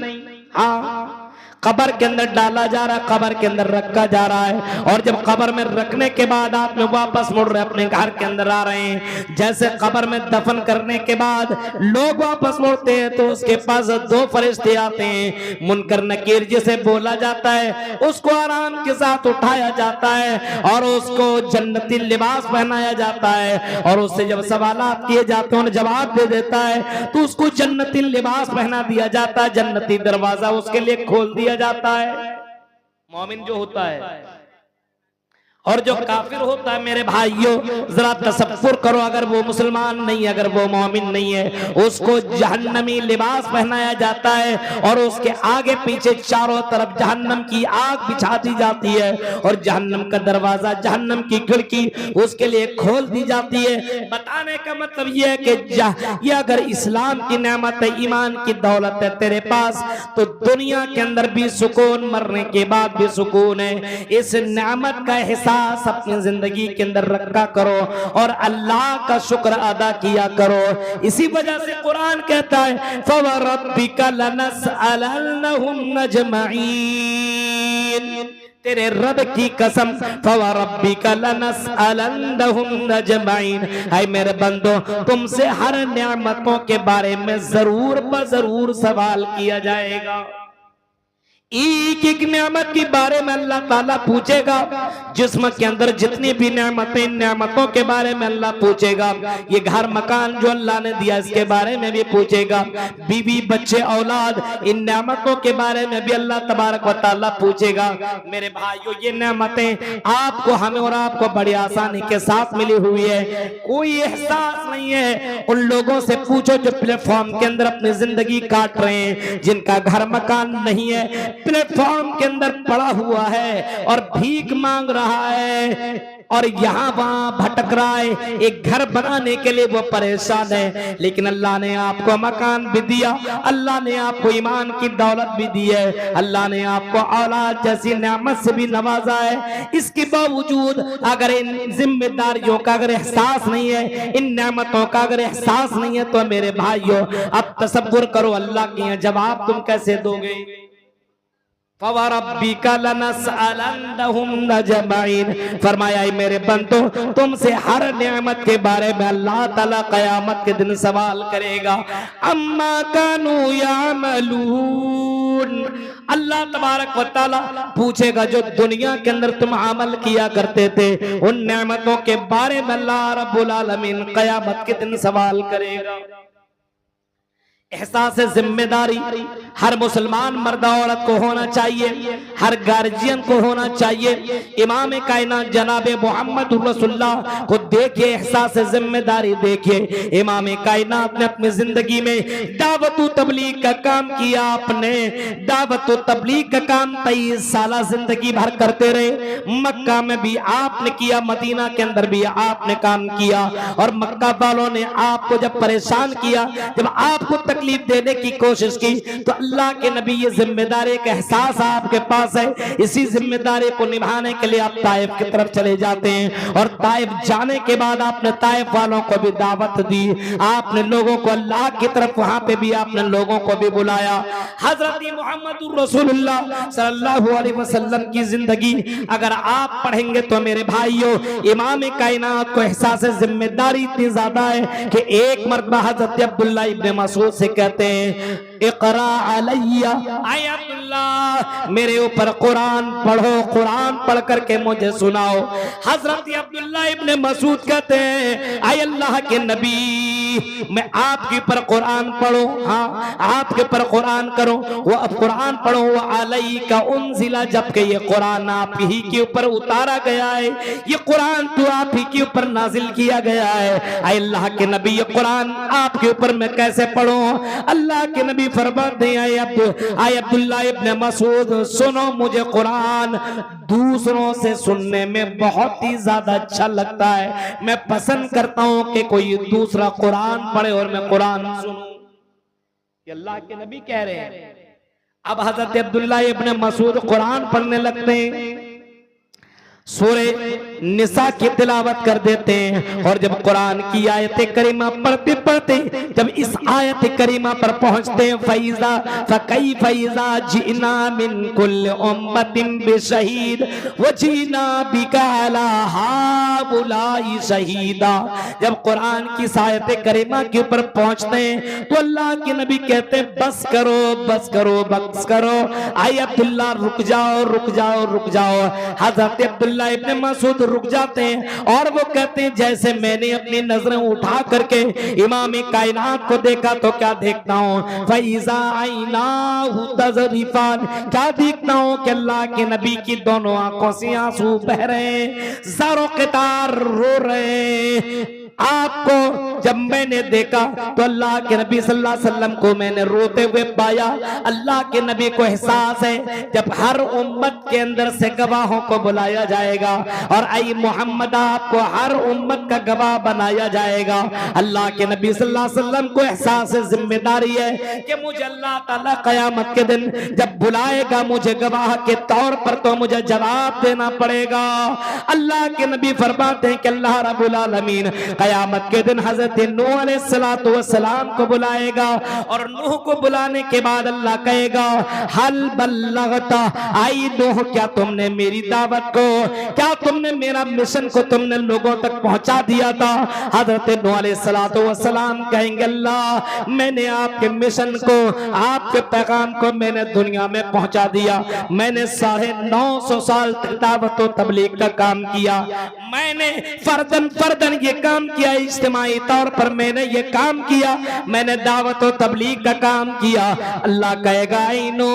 हाँ, कब्र के अंदर डाला जा रहा है, कब्र के अंदर रखा जा रहा है, और जब कब्र में रखने के बाद आप में वापस मुड़ रहे अपने घर के अंदर आ रहे हैं, जैसे कब्र में दफन करने के बाद लोग वापस मुड़ते हैं तो उसके पास दो फरिश्ते आते हैं, मुनकर नकीर जिसे बोला जाता है, उसको आराम के साथ उठाया जाता है और उसको जन्नती लिबास पहनाया जाता है, और उससे जब सवालात किए जाते हैं जवाब दे देता है तो उसको जन्नती लिबास पहना दिया जाता है, जन्नती दरवाजा उसके लिए खोल दिया जाता है। मोमिन जो होता है और जो काफिर होता है, मेरे भाइयों जरा तसव्वुर करो, अगर वो मुसलमान नहीं, अगर वो मोमिन नहीं है, उसको जहन्नमी लिबास पहनाया जाता है और उसके आगे पीछे चारों तरफ जहन्नम की आग बिछा दी जाती है और जहन्नम का दरवाजा, जहन्नम की खिड़की उसके लिए खोल दी जाती है। बताने का मतलब यह है कि ये अगर इस्लाम की नेमत है, ईमान की दौलत है तेरे पास, तो दुनिया के अंदर भी सुकून, मरने के बाद भी सुकून है। इस नेमत का हिसाब अपनी जिंदगी के अंदर रखा करो और अल्लाह का शुक्र अदा किया करो। इसी वजह से कुरान कहता है फवरब्बिका लनसअलन्नहुम अजमईन, तेरे रब की कसम, फवरब्बिका लनसअलन्नहुम अजमईन, है मेरे बंदो तुमसे हर नेमतों के बारे में जरूर बजरूर सवाल किया जाएगा। एक एक नेमत के बारे में अल्लाह ताला पूछेगा, जिस्म के अंदर जितनी भी नेमतें, नेमतों के बारे में अल्लाह पूछेगा। ये घर मकान जो अल्लाह ने दिया इसके बारे में भी पूछेगा, बीवी बच्चे औलाद, इन नेमतों के बारे में भी अल्लाह तबारक व तआला पूछेगा। मेरे भाइयों ये नेमतें आपको, हमें और आपको बड़ी आसानी के साथ मिली हुई है, कोई एहसास नहीं है। उन लोगों से पूछो जो प्लेटफॉर्म के अंदर अपनी जिंदगी काट रहे हैं, जिनका घर मकान नहीं है, प्लेटफॉर्म के अंदर पड़ा हुआ है और भीख मांग रहा है और यहाँ वहां भटक रहा है, एक घर बनाने के लिए वो परेशान है। लेकिन अल्लाह ने आपको मकान भी दिया, अल्लाह ने आपको ईमान की दौलत भी दी है, अल्लाह ने आपको औलाद जैसी नेमत से भी नवाजा है। इसके बावजूद अगर इन जिम्मेदारियों का अगर एहसास नहीं है, इन नेमतों का अगर एहसास नहीं है, तो मेरे भाइयों अब तसव्वुर करो अल्लाह के जवाब तुम कैसे दोगे। फवरब्बिका लनसअलन्नहुम अजमईन, फरमाया मेरे बंदो तुमसे हर नेमत के बारे में अल्लाह ताला कयामत के दिन सवाल करेगा। अम्मा कानू यामलून, अल्लाह तबारक व तआला पूछेगा जो दुनिया के अंदर तुम अमल किया करते थे, उन नेमतों के बारे में अल्लाह रब्बुल आलमीन कयामत के दिन सवाल करेगा। एहसास जिम्मेदारी हर मुसलमान मर्द औरत को होना चाहिए, हर गार्जियन को होना चाहिए। इमाम कायनात जनाब मोहम्मद रसूलुल्लाह को देखिए, एहसास जिम्मेदारी देखिए। इमाम कायनात ने अपनी जिंदगी में दावत तबलीग का काम किया, आपने दावत तबलीग का काम 23 साल जिंदगी भर करते रहे। मक्का में भी आपने किया, मदीना के अंदर भी आपने काम किया, और मक्का वालों ने आपको जब परेशान किया, जब आपको तकलीफ देने की कोशिश की, तो अल्लाह के नबी ये जिम्मेदारी का एहसास आपके पास है, इसी जिम्मेदारी को निभाने के लिए आप ताइफ की तरफ चले जाते हैं। और ताइफ जाने के बाद आपने ताइफ वालों को भी दावत दी, आपने लोगों को अल्लाह की तरफ, वहां पे भी आपने लोगों को भी बुलाया। हजरत मोहम्मद रसूलुल्लाह सल्लल्लाहु अलैहि वसल्लम की जिंदगी अगर आप पढ़ेंगे तो मेरे भाइयों, इमाम कायनात को एहसास जिम्मेदारी इतनी ज्यादा है कि एक मरतबा हजरत अब्दुल्लाह इब्न मसूद से कहते हैं इक़रा अलैया, आय अब्दुल्लाह मेरे ऊपर कुरान पढ़ो, कुरान पढ़ करके मुझे सुनाओ। हजरत अब्दुल्लाह इब्न मसूद कहते हैं आय अल्लाह के नबी, मैं आपके ऊपर कुरान पढ़ो, हाँ आपके ऊपर कुरान करो, वो अब कुरान पढ़ो, वो अलैका उन्जिला, जबकि ये कुरान आप ही के ऊपर उतारा गया है, ये कुरान तो आप ही के ऊपर नाजिल किया गया है। अल्लाह के नबी ये कुरान आपके ऊपर मैं कैसे पढ़ूं? अल्लाह के नबी फरमाते हैं आय अब्दुल्लाह इब्न मसूद, सुनो मुझे कुरान दूसरों से सुनने में बहुत ही ज्यादा अच्छा लगता है, मैं पसंद करता हूं कि कोई दूसरा कुरान पढ़े और मैं कुरान सुनूं। अल्लाह के नबी कह रहे हैं। अब हजरत अब्दुल्लाह इब्न मसूद कुरान पढ़ने लगते हैं, सूरह निसा की तिलावत कर देते हैं, और जब कुरान की आयत करीमा पढ़ते पढ़ते जब इस आयत करीमा पर पहुंचते हैं, फैज़ा फकैफ़ इज़ा जिना मिन कुल्लि उम्मतिन बिशहीद व जिना बिका अला हाउलाई शहीदा, जब कुरान की आयत करीमा के ऊपर पहुंचते हैं तो अल्लाह के नबी कहते हैं बस करो बस करो बस करो, आय अब्दुल्लाह रुक जाओ रुक जाओ रुक जाओ। हजरत अब्दुल्लाह इब्न मसूद रुक जाते हैं और वो कहते हैं जैसे मैंने अपनी नजरें उठा करके इमाम कायनात को देखा तो क्या देखता हूँ, फैज़ा आइनाहु तज़रिफान, क्या देखता हूँ कि अल्लाह के नबी की दोनों आंखों से आंसू बह रहे हैं, ज़ारो क़तार रो रहे हैं। आपको जब मैंने देखा तो अल्लाह के नबी सल्लल्लाहु अलैहि वसल्लम को मैंने रोते हुए पाया। अल्लाह के नबी को एहसास है जब हर उम्मत के अंदर से गवाहों को बुलाया जाएगा और आई मोहम्मद आपको हर उम्मत का गवाह बनाया जाएगा। अल्लाह के नबी सल्लल्लाहु अलैहि वसल्लम को एहसास जिम्मेदारी है कि मुझे अल्लाह ताला क़यामत के दिन जब बुलाएगा मुझे गवाह के तौर पर तो मुझे जवाब देना पड़ेगा। अल्लाह के नबी फरमाते हैं कि अल्लाह रब्बुल आलमीन क़यामत के दिन हजरत नूह अलैहिस्सलातु वस्सलाम को बुलाएगा और नूह को बुलाने के बाद अल्लाह कहेगा हल बल्लगता, आई नूह क्या तुमने मेरी दावत को, क्या तुमने मेरा मिशन को तुमने लोगों तक पहुंचा दिया था? हजरत नूह अलैहिस्सलातु वस्सलाम कहेंगे अल्लाह मैंने आपके मिशन को आपके पैगाम को मैंने दुनिया में पहुंचा दिया, मैंने 950 साल तक दावत व तबलीग का काम किया, मैंने फर्दन फर्दन ये काम किया, इज्तिमाई तौर पर मैंने ये काम किया, मैंने दावत और तबलीग का काम किया। अल्लाह कहेगा इनो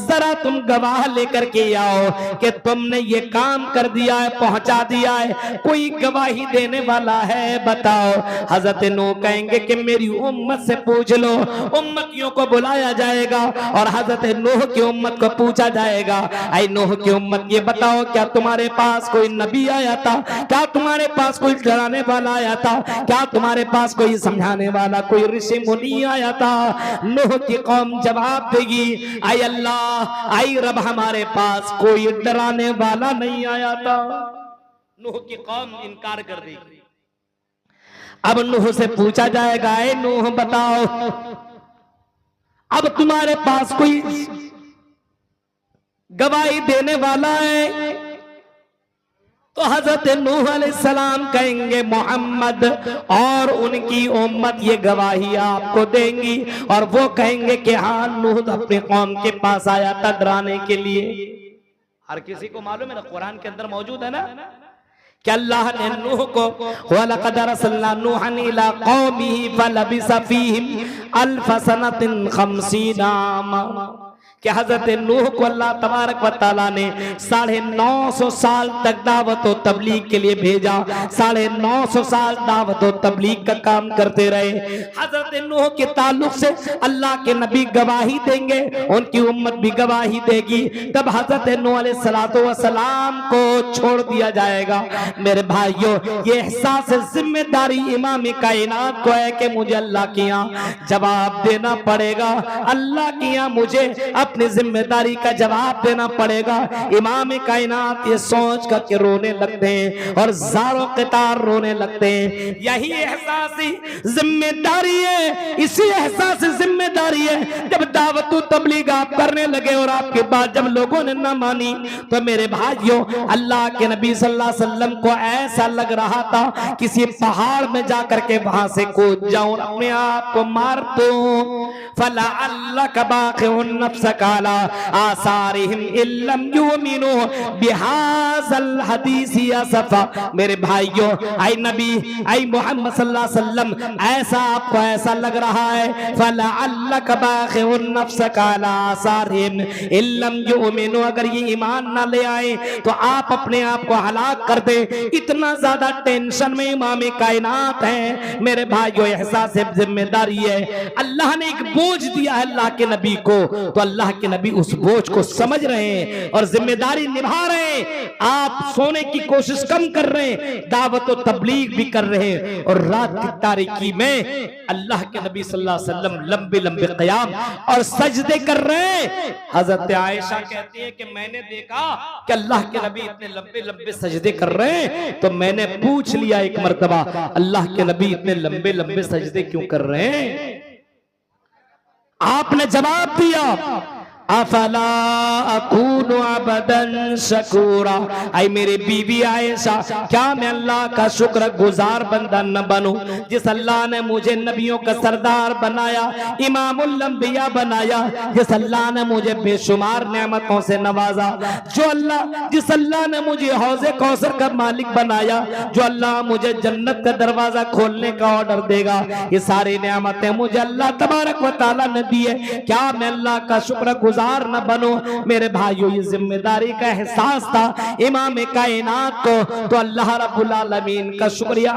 जरा तुम गवाह लेकर के आओ कि तुमने ये काम कर दिया है पहुंचा दिया है, कोई गवाही देने वाला है बताओ। हजरत नूह कहेंगे कि मेरी उम्मत से पूछ लो, उम्मतियों को बुलाया जाएगा और हजरत नूह की उम्मत को पूछा जाएगा आई नूह की उम्मत ये बताओ क्या तुम्हारे पास कोई नबी आया था, क्या तुम्हारे पास कोई डराने वाला आया था, क्या तुम्हारे पास कोई समझाने वाला कोई ऋषि मुनि आया था? नूह की कौम जवाब देगी आई अल्लाह आई रब हमारे पास कोई डराने वाला नहीं आया था। नूह की कौम इनकार कर देगी। अब नूह से पूछा जाएगा ऐ नूह बताओ अब तुम्हारे पास कोई गवाही देने वाला है? तो हजरत नूह अलैहिस्सलाम कहेंगे मोहम्मद और उनकी उम्मत ये गवाही आपको देंगी और वो कहेंगे कि हाँ नूह अपने कौम के पास आया था डराने के लिए। हर किसी को मालूम है ना, कुरान के अंदर मौजूद है ना कि अल्लाह ने नूह को वलक़द अरसलना नूहन इला कौमिही फलबिसा फ़ीहिम अल्फ़ सनतिन 50 आमा, कि हजरत नूह को अल्लाह तबारक व तआला ने 950 साल तक दावत व तबलीग के लिए भेजा, 950 साल दावत व तबलीग का काम करते रहे। हजरत नूह के ताल्लुक से अल्लाह के नबी गवाही देंगे, उनकी उम्मत भी गवाही देगी, तब हजरत नूह अलैहिस्सलातु वस्सलाम को छोड़ दिया जाएगा। मेरे भाइयों ये एहसास जिम्मेदारी इमाम कायनात को है कि मुझे अल्लाह के यहाँ जवाब देना पड़ेगा, अल्लाह के यहाँ मुझे अपनी जिम्मेदारी का जवाब देना पड़ेगा। इमाम कायनात ये सोच कर के रोने लगते हैं और ज़ारो क़तार रोने लगते हैं। यही एहसास जिम्मेदारी है, इसी एहसास जिम्मेदारी है जब दावत तबलीग आप करने लगे और आपके बाद जब लोगों ने ना मानी तो मेरे भाइयों अल्लाह के नबी सल्लल्लाहु अलैहि वसल्लम को ऐसा लग रहा था किसी पहाड़ में जाकर के वहां से कूद जाऊं, अपने आप को मार दूं। फला अल्लाह का बाक़िउन नफ्सक काला आसारिहिम इल्लम युमिनु बिहाज़ल हदीसी असफा। मेरे भाइयों, आई नबी, आई मोहम्मद सल्लल्लाहु अलैहि वसल्लम, ऐसा आपको ऐसा लग रहा है फलअल्लक बाखिउन नफ्सक अला आसारिहिम इल्लम युमिनु, अगर ये ईमान ना ले आए तो आप अपने आप को हलाक कर दे। इतना ज्यादा टेंशन में इमाम कायनात है। मेरे भाइयों, एहसास जिम्मेदारी है। अल्लाह ने एक बोझ दिया है अल्लाह के नबी को, तो अल्लाह के नबी उस बोझ को समझ रहे हैं और जिम्मेदारी निभा रहे हैं। आप सोने की कोशिश कम कर रहे हैं, दावत और तबलीग भी कर रहे हैं, और रात की तारीकी में अल्लाह के नबी सल्लल्लाहु अलैहि वसल्लम लंबे लंबे क़याम और सजदे कर रहे हैं। हजरत आयशा कहती है कि मैंने देखा कि अल्लाह के नबी इतने लंबे लंबे सजदे कर रहे हैं, तो मैंने पूछ लिया एक मर्तबा, अल्लाह के नबी इतने लंबे लंबे सजदे क्यों कर रहे हैं? आपने जवाब दिया, अफला अकूनु अबदन शकूरा। आई मेरे बीवी आयशा, क्या मैं अल्लाह का शुक्र गुजार बंदा न बनूं? जिस अल्लाह ने मुझे नबियों का सरदार बनाया, इमामुल अंबिया बनाया, जिस अल्लाह ने मुझे बेशुमार नेमतों से नवाजा, जिस अल्लाह ने मुझे हौज़े कौसर का मालिक बनाया, जो अल्लाह मुझे जन्नत का दरवाजा खोलने का ऑर्डर देगा, ये सारी नेमतें मुझे अल्लाह तबारक व तआला ने दी है। क्या मैं अल्लाह का शुक्र गुजार न बनो? मेरे भाइयों, ये जिम्मेदारी का एहसास था इमाम कायनात को, तो अल्लाह रब्बुल आलमीन का शुक्रिया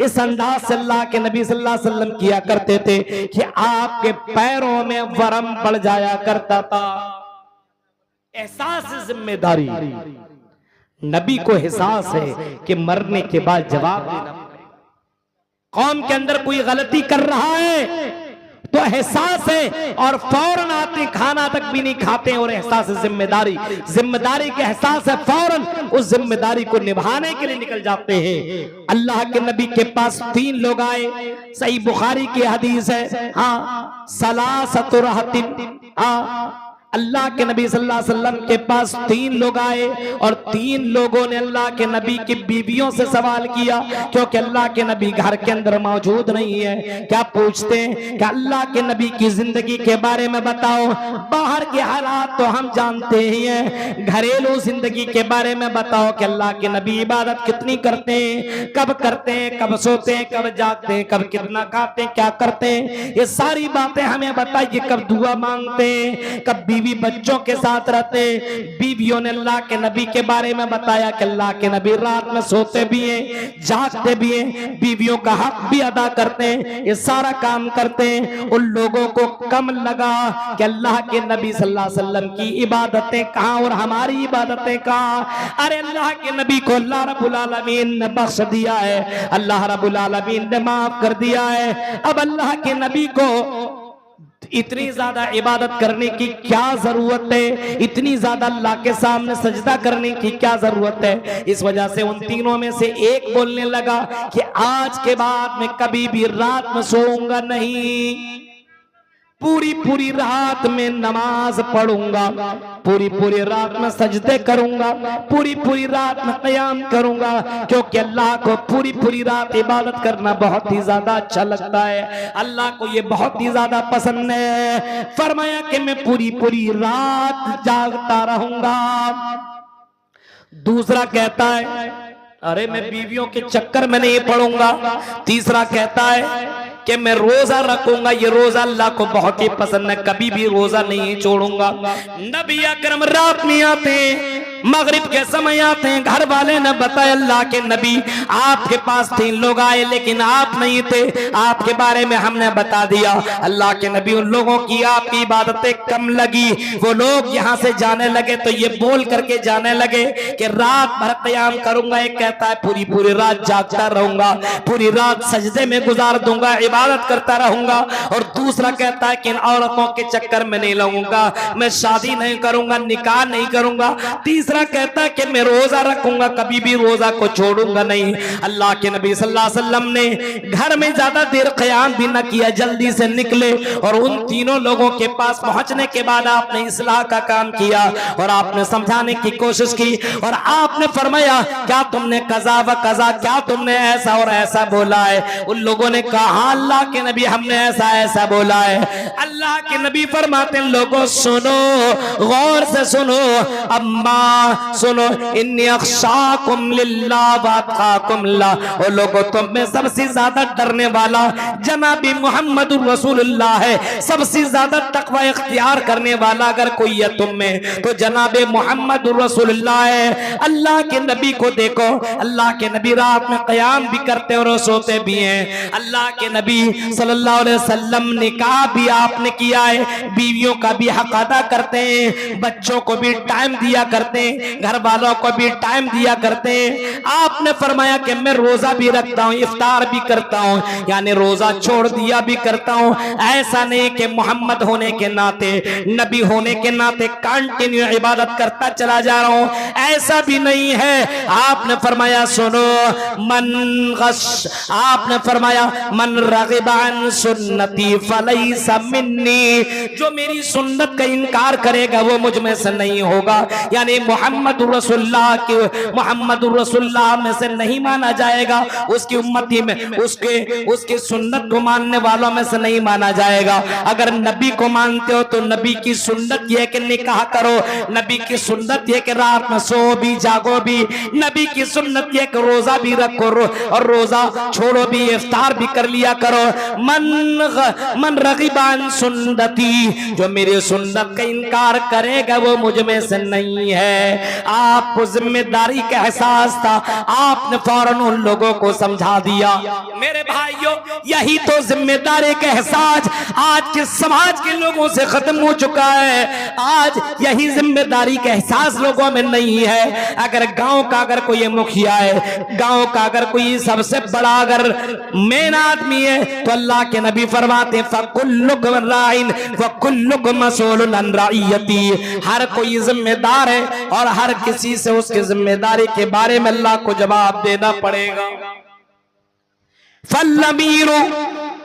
इस अंदाज से अल्लाह के नबी सल्लल्लाहु अलैहि वसल्लम किया करते थे कि आपके पैरों में वरम पड़ जाया करता था। एहसास जिम्मेदारी, नबी को एहसास है कि मरने के बाद जवाब देना पड़ेगा। कौम के अंदर कोई गलती कर रहा है तो एहसास है, और फौरन आते खाना तक भी नहीं खाते, और एहसास जिम्मेदारी, जिम्मेदारी के एहसास है, फौरन उस जिम्मेदारी को निभाने के लिए निकल जाते हैं। अल्लाह के नबी के पास 3 लोग आए, सही बुखारी की हदीस है, हाँ, सलासतु रहतिन, हाँ, अल्लाह के नबी सल्लल्लाहु अलैहि वसल्लम के पास 3 लोग आए, और 3 लोगों ने अल्लाह के नबी की बीवियों से सवाल किया, क्योंकि अल्लाह के नबी घर के अंदर मौजूद नहीं है। क्या पूछते हैं कि अल्लाह के नबी की जिंदगी के बारे में बताओ। बाहर के हालात तो हम जानते ही हैं, घरेलू जिंदगी के बारे में बताओ कि अल्लाह के नबी इबादत कितनी करते हैं, कब करते हैं, कब सोते हैं, कब जागते हैं, कब कितना खाते हैं, क्या करते हैं, ये सारी बातें हमें बताइए। कब दुआ मांगते हैं, कब बीवी बच्चों के साथ रहते। बीवियों ने अल्लाह के नबी के बारे में बताया कि अल्लाह के नबी रात में सोते भी हैं, जागते भी हैं, बीवियों का हक भी अदा करते हैं, ये सारा काम करते हैं। उन लोगों को कम लगा कि अल्लाह के नबी सल्लल्लाहु अलैहि वसल्लम की इबादतें कहां और हमारी इबादतें कहां। अरे अल्लाह के नबी को अल्लाह रब्बुल आलमीन ने बख्श दिया है, अल्लाह रब्बुल आलमीन ने माफ कर दिया है। अब अल्लाह के नबी को इतनी ज्यादा इबादत करने की क्या जरूरत है, इतनी ज्यादा अल्लाह के सामने सजदा करने की क्या जरूरत है। इस वजह से उन तीनों में से एक बोलने लगा कि आज के बाद मैं कभी भी रात में सोऊंगा नहीं, पूरी पूरी रात में नमाज पढ़ूंगा, पूरी पूरी रात में सजदे करूंगा, पूरी पूरी रात में क़याम करूंगा, क्योंकि अल्लाह को पूरी पूरी रात इबादत करना बहुत ही ज्यादा अच्छा लगता है, अल्लाह को ये बहुत ही ज्यादा पसंद है। फरमाया कि मैं पूरी पूरी रात जागता रहूंगा। दूसरा कहता है अरे मैं बीवियों के चक्कर में नहीं पड़ूंगा। तीसरा कहता है कि मैं रोजा रखूंगा, ये रोजा अल्लाह को बहुत ही पसंद है, कभी भी रोजा नहीं छोड़ूंगा। नबी अकरम रात में आते, मगरिब के समय आते हैं, घर वाले ने बताया अल्लाह के नबी आपके पास 3 लोग आए लेकिन आप नहीं थे, आपके बारे में हमने बता दिया। अल्लाह के नबी उन लोगों की आपकी इबादतें कम लगी, वो लोग यहाँ से जाने लगे तो ये बोल करके जाने लगे कि रात भर क़याम करूंगा। एक कहता है पूरी पूरी रात जागता रहूंगा, पूरी रात सजदे में गुजार दूंगा, इबादत करता रहूंगा। और दूसरा कहता है कि इन औरतों के चक्कर में नहीं लगूंगा, मैं शादी नहीं करूंगा, निकाह नहीं करूंगा। तीसरा तीसरा कहता कि मैं रोजा रखूंगा, कभी भी रोजा को छोड़ूंगा नहीं। अल्लाह के नबी सल्लल्लाहु अलैहि वसल्लम ने घर में ज्यादा देर क़याम भी न किया, जल्दी से निकले और उन तीनों लोगों के पास पहुंचने के बाद आपने इस्लाह का काम किया और आपने समझाने की कोशिश की और आपने फरमाया क्या तुमने कज़ा व कज़ा, क्या तुमने ऐसा और ऐसा बोला है? उन लोगों ने कहा हाँ अल्लाह के नबी हमने ऐसा ऐसा बोला है। अल्लाह के नबी फरमाते हैं लोगों सुनो, गौर से सुनो, अम्मा सुनो, इन्नी अख्शाकुम लिल्लाह व अत्काकुम ला, और लोगों तुम में सबसे ज्यादा डरने वाला जनाबी मोहम्मद रसूलुल्लाह है। सबसे ज्यादा तकवा इख्तियार करने वाला अगर कोई है तुम में तो जनाबे मोहम्मद रसूलुल्लाह है। अल्लाह के नबी को देखो, अल्लाह के नबी रात में क़याम भी करते और सोते भी हैं। अल्लाह के नबी सल्लल्लाहु अलैहि वसल्लम निकाह भी आपने किया है, बीवियों का भी हक अदा करते हैं, बच्चों को भी टाइम दिया करते हैं, घर वालों को भी टाइम दिया करते हैं। आपने फरमाया कि मैं रोजा भी रखता हूँ, इफ्तार भी करता हूँ, यानी रोजा छोड़ दिया भी करता हूँ। ऐसा नहीं कि मोहम्मद होने के नाते, नबी होने के नाते कंटिन्यू इबादत करता चला जा रहा हूँ, ऐसा भी नहीं है। आपने फरमाया सुनो, मन गश, आपने फरमाया मन रग़िबा अन सुन्नती फलैसा मिन्नी, जो मेरी सुन्नत का इनकार करेगा वो मुझ में से नहीं होगा, यानी मोहम्मद रसूलुल्लाह में से नहीं माना जाएगा, उसकी उम्मती में उसके सुन्नत को मानने वालों में से नहीं माना जाएगा। अगर नबी को मानते हो तो नबी की सुन्नत यह कि निकाह करो, नबी की सुन्नत यह कि रात में सो भी जागो भी, नबी की सुन्नत यह कि रोजा भी रखो और रोजा छोड़ो भी, इफ्तार भी कर लिया करो। मन रग़िबा अन सुन्नती, जो मेरी सुन्नत का इनकार करेगा वो मुझ में से नहीं है। आपको जिम्मेदारी का एहसास था, आपने फौरन उन लोगों को समझा दिया। मेरे भाइयों यही तो जिम्मेदारी का एहसास आज के समाज के लोगों से खत्म हो चुका है। आज यही जिम्मेदारी का एहसास लोगों में नहीं है। अगर गांव का अगर कोई मुखिया है, गांव का अगर कोई सबसे बड़ा अगर मेन आदमी है तो अल्लाह के नबी फरमाते फकुल्लुकुम राइन वकुल्लुकुम मसऊलुन अन रइयती, हर कोई जिम्मेदार है और हर किसी से उसकी जिम्मेदारी के बारे में अल्लाह को जवाब देना पड़ेगा। फल्लमीरु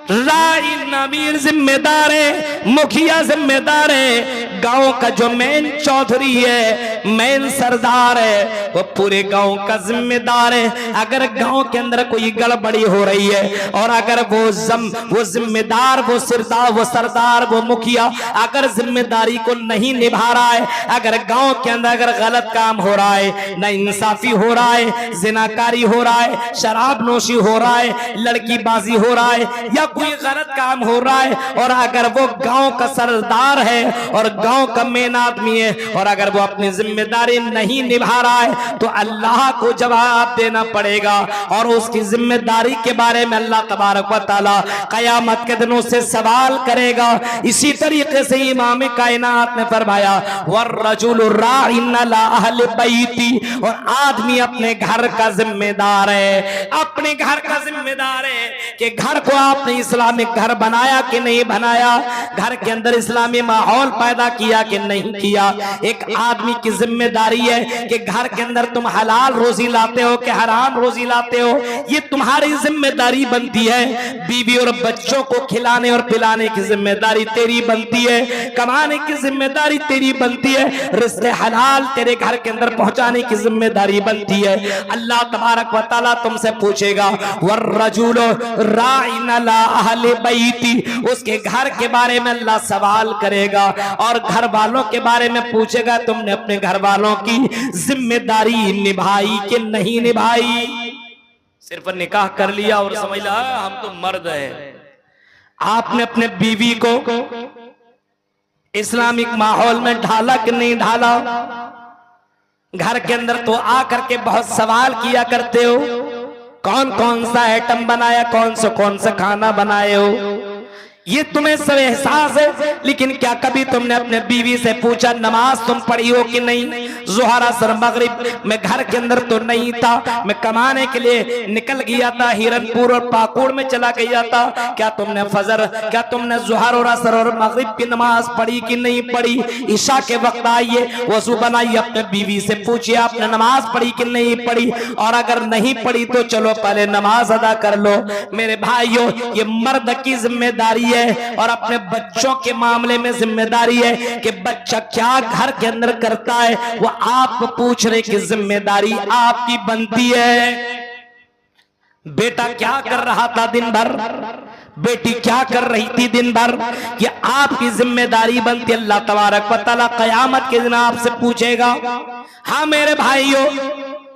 राइन, अमीर जिम्मेदार है, मुखिया जिम्मेदार है, गांव का जो मेन चौधरी है, मेन सरदार है, वो पूरे गांव का जिम्मेदार है। अगर गांव के अंदर कोई गड़बड़ी हो रही है और अगर वो जिम्मेदार, वो सरदार, वो मुखिया अगर जिम्मेदारी को नहीं निभा रहा है, अगर गांव के अंदर अगर गलत काम हो रहा है, ना इंसाफी हो रहा है, जिनाकारी हो रहा है, शराब नोशी हो रहा है, लड़कीबाजी हो रहा है या कोई गलत काम हो रहा है, और अगर वो गांव का सरदार है और गांव का मेन आदमी है और अगर वो अपनी जिम्मेदारी नहीं निभा रहा है तो अल्लाह को जवाब देना पड़ेगा और उसकी जिम्मेदारी के बारे में अल्लाह तबारक व तआला कयामत के दिनों से सवाल करेगा। इसी तरीके से इमाम कायनात ने फरमाया वर्रजुलु राइन अला अहलि बैती, और आदमी अपने घर का जिम्मेदार है, अपने घर का जिम्मेदार है कि घर को आपने इस्लामिक घर बनाया कि नहीं बनाया, घर के अंदर इस्लामी माहौल पैदा किया कि नहीं किया। एक आदमी की जिम्मेदारी है कि घर के अंदर तुम हलाल रोजी लाते हो कि हराम रोजी लाते हो, ये तुम्हारी जिम्मेदारी बनती है। बीवी और बच्चों को खिलाने और पिलाने की जिम्मेदारी तेरी बनती है, कमाने की जिम्मेदारी तेरी बनती है, रिज़्क़ हलाल तेरे घर के अंदर पहुंचाने की जिम्मेदारी बनती है। अल्लाह तबारक व तआला तुमसे पूछेगा वर्रजुलु राइन अला अहलि बैती, उसके घर के बारे में अल्लाह सवाल करेगा और घर वालों के बारे में पूछेगा तुमने अपने घर वालों की जिम्मेदारी निभाई कि नहीं निभाई। सिर्फ निकाह कर लिया और समझ लिया हम तो मर्द है। आपने अपने बीवी को इस्लामिक माहौल में ढाला कि नहीं ढाला? घर के अंदर तो आकर के बहुत सवाल किया करते हो, कौन कौन सा आइटम बनाया, कौन सा खाना बनाए हो। ये तुम्हें सब एहसास है, लेकिन क्या कभी तुमने अपने बीवी से पूछा नमाज तुम पढ़ी हो कि नहीं? ज़ोहर असर मगरिब मैं घर के अंदर तो नहीं था, मैं कमाने के लिए निकल गया था, हिरनपुर और पाकुड़ में चला गया था। क्या तुमने फजर, क्या तुमने ज़ोहर और असर और मगरिब की नमाज पढ़ी कि नहीं पढ़ी? ईशा के वक्त आइए, वजू बनाइए, अपने बीवी से पूछिए आपने नमाज पढ़ी कि नहीं पढ़ी, और अगर नहीं पढ़ी तो चलो पहले नमाज अदा कर लो। मेरे भाइयों, ये मर्द की जिम्मेदारी और अपने बच्चों के मामले में जिम्मेदारी है कि बच्चा क्या घर के अंदर करता है वो आप पूछने की जिम्मेदारी आपकी बनती है। बेटा क्या कर रहा था दिन भर, बेटी क्या कर रही थी दिन भर, ये आपकी जिम्मेदारी बनती है। अल्लाह तबारक व तआला क़यामत के दिन आपसे पूछेगा। हाँ मेरे भाइयों,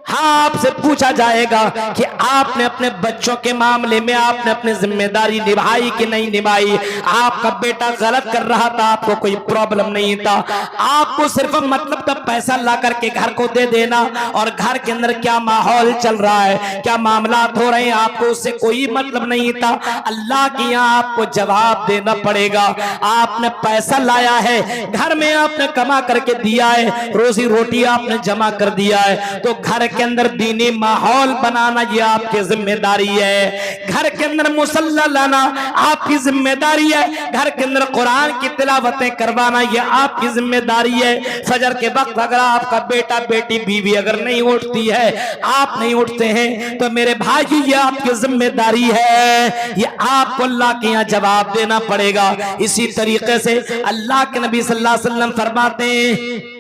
हाँ आपसे पूछा जाएगा कि आपने अपने बच्चों के मामले में आपने अपनी जिम्मेदारी निभाई कि नहीं निभाई। आपका बेटा गलत कर रहा था, आपको कोई प्रॉब्लम नहीं था, आपको सिर्फ मतलब था पैसा ला करके घर को दे देना, और घर के अंदर क्या माहौल चल रहा है, क्या मामला हो रहे हैं, आपको उससे कोई मतलब नहीं था। अल्लाह के यहाँ आपको जवाब देना पड़ेगा। आपने पैसा लाया है, घर में आपने कमा करके दिया है, रोजी रोटी आपने जमा कर दिया है, तो घर के अंदर दीनी माहौल बनाना ये आपकी जिम्मेदारी है। घर के अंदर मुसल्ला लाना आपकी जिम्मेदारी है। घर के अंदर कुरान की तिलावतें करवाना ये आपकी जिम्मेदारी है। फजर के वक्त अगर आपका बेटा बेटी बीवी अगर नहीं उठती है, आप नहीं उठते हैं, तो मेरे भाई ये आपकी जिम्मेदारी है, ये आपको अल्लाह के यहाँ जवाब देना पड़ेगा। इसी तरीके से अल्लाह के नबी सल्लल्लाहु अलैहि वसल्लम फरमाते हैं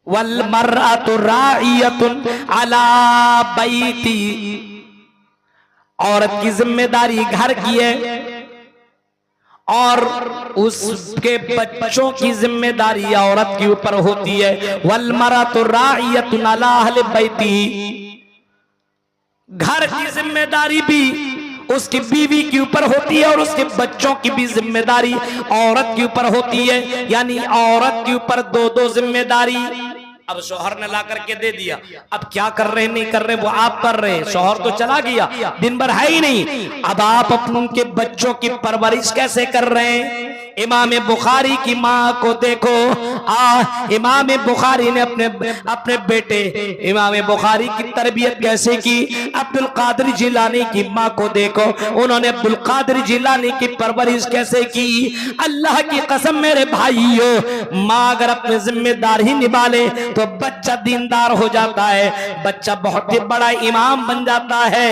वल मर्अतु राइयतुन अला बैती, औरत की जिम्मेदारी घर की है और उसके बच्चों की जिम्मेदारी औरत के ऊपर होती है। वल मर्अतु राइयतुन अला अहले बैती, घर की जिम्मेदारी भी उसकी बीवी के ऊपर होती है और उसके बच्चों की भी जिम्मेदारी औरत के ऊपर होती है। यानी औरत के ऊपर दो दो जिम्मेदारी। अब शौहर ने ला करके दे दिया, अब क्या कर रहे नहीं कर रहे वो आप कर रहे हैं, शौहर तो चला गया, दिन भर है ही नहीं, अब आप अपने उनके बच्चों की परवरिश कैसे कर रहे हैं? इमाम बुखारी की माँ को देखो, इमाम बुखारी ने अपने बेटे इमाम बुखारी की तरबियत कैसे की। अब्दुल कादिर जिलानी की माँ को देखो, उन्होंने अब्दुल कादिर जिलानी की परवरिश कैसे की। अल्लाह की कसम मेरे भाइयों, माँ अगर अपनी जिम्मेदारी निभा ले तो बच्चा दीनदार हो जाता है, बच्चा बहुत ही बड़ा इमाम बन जाता है।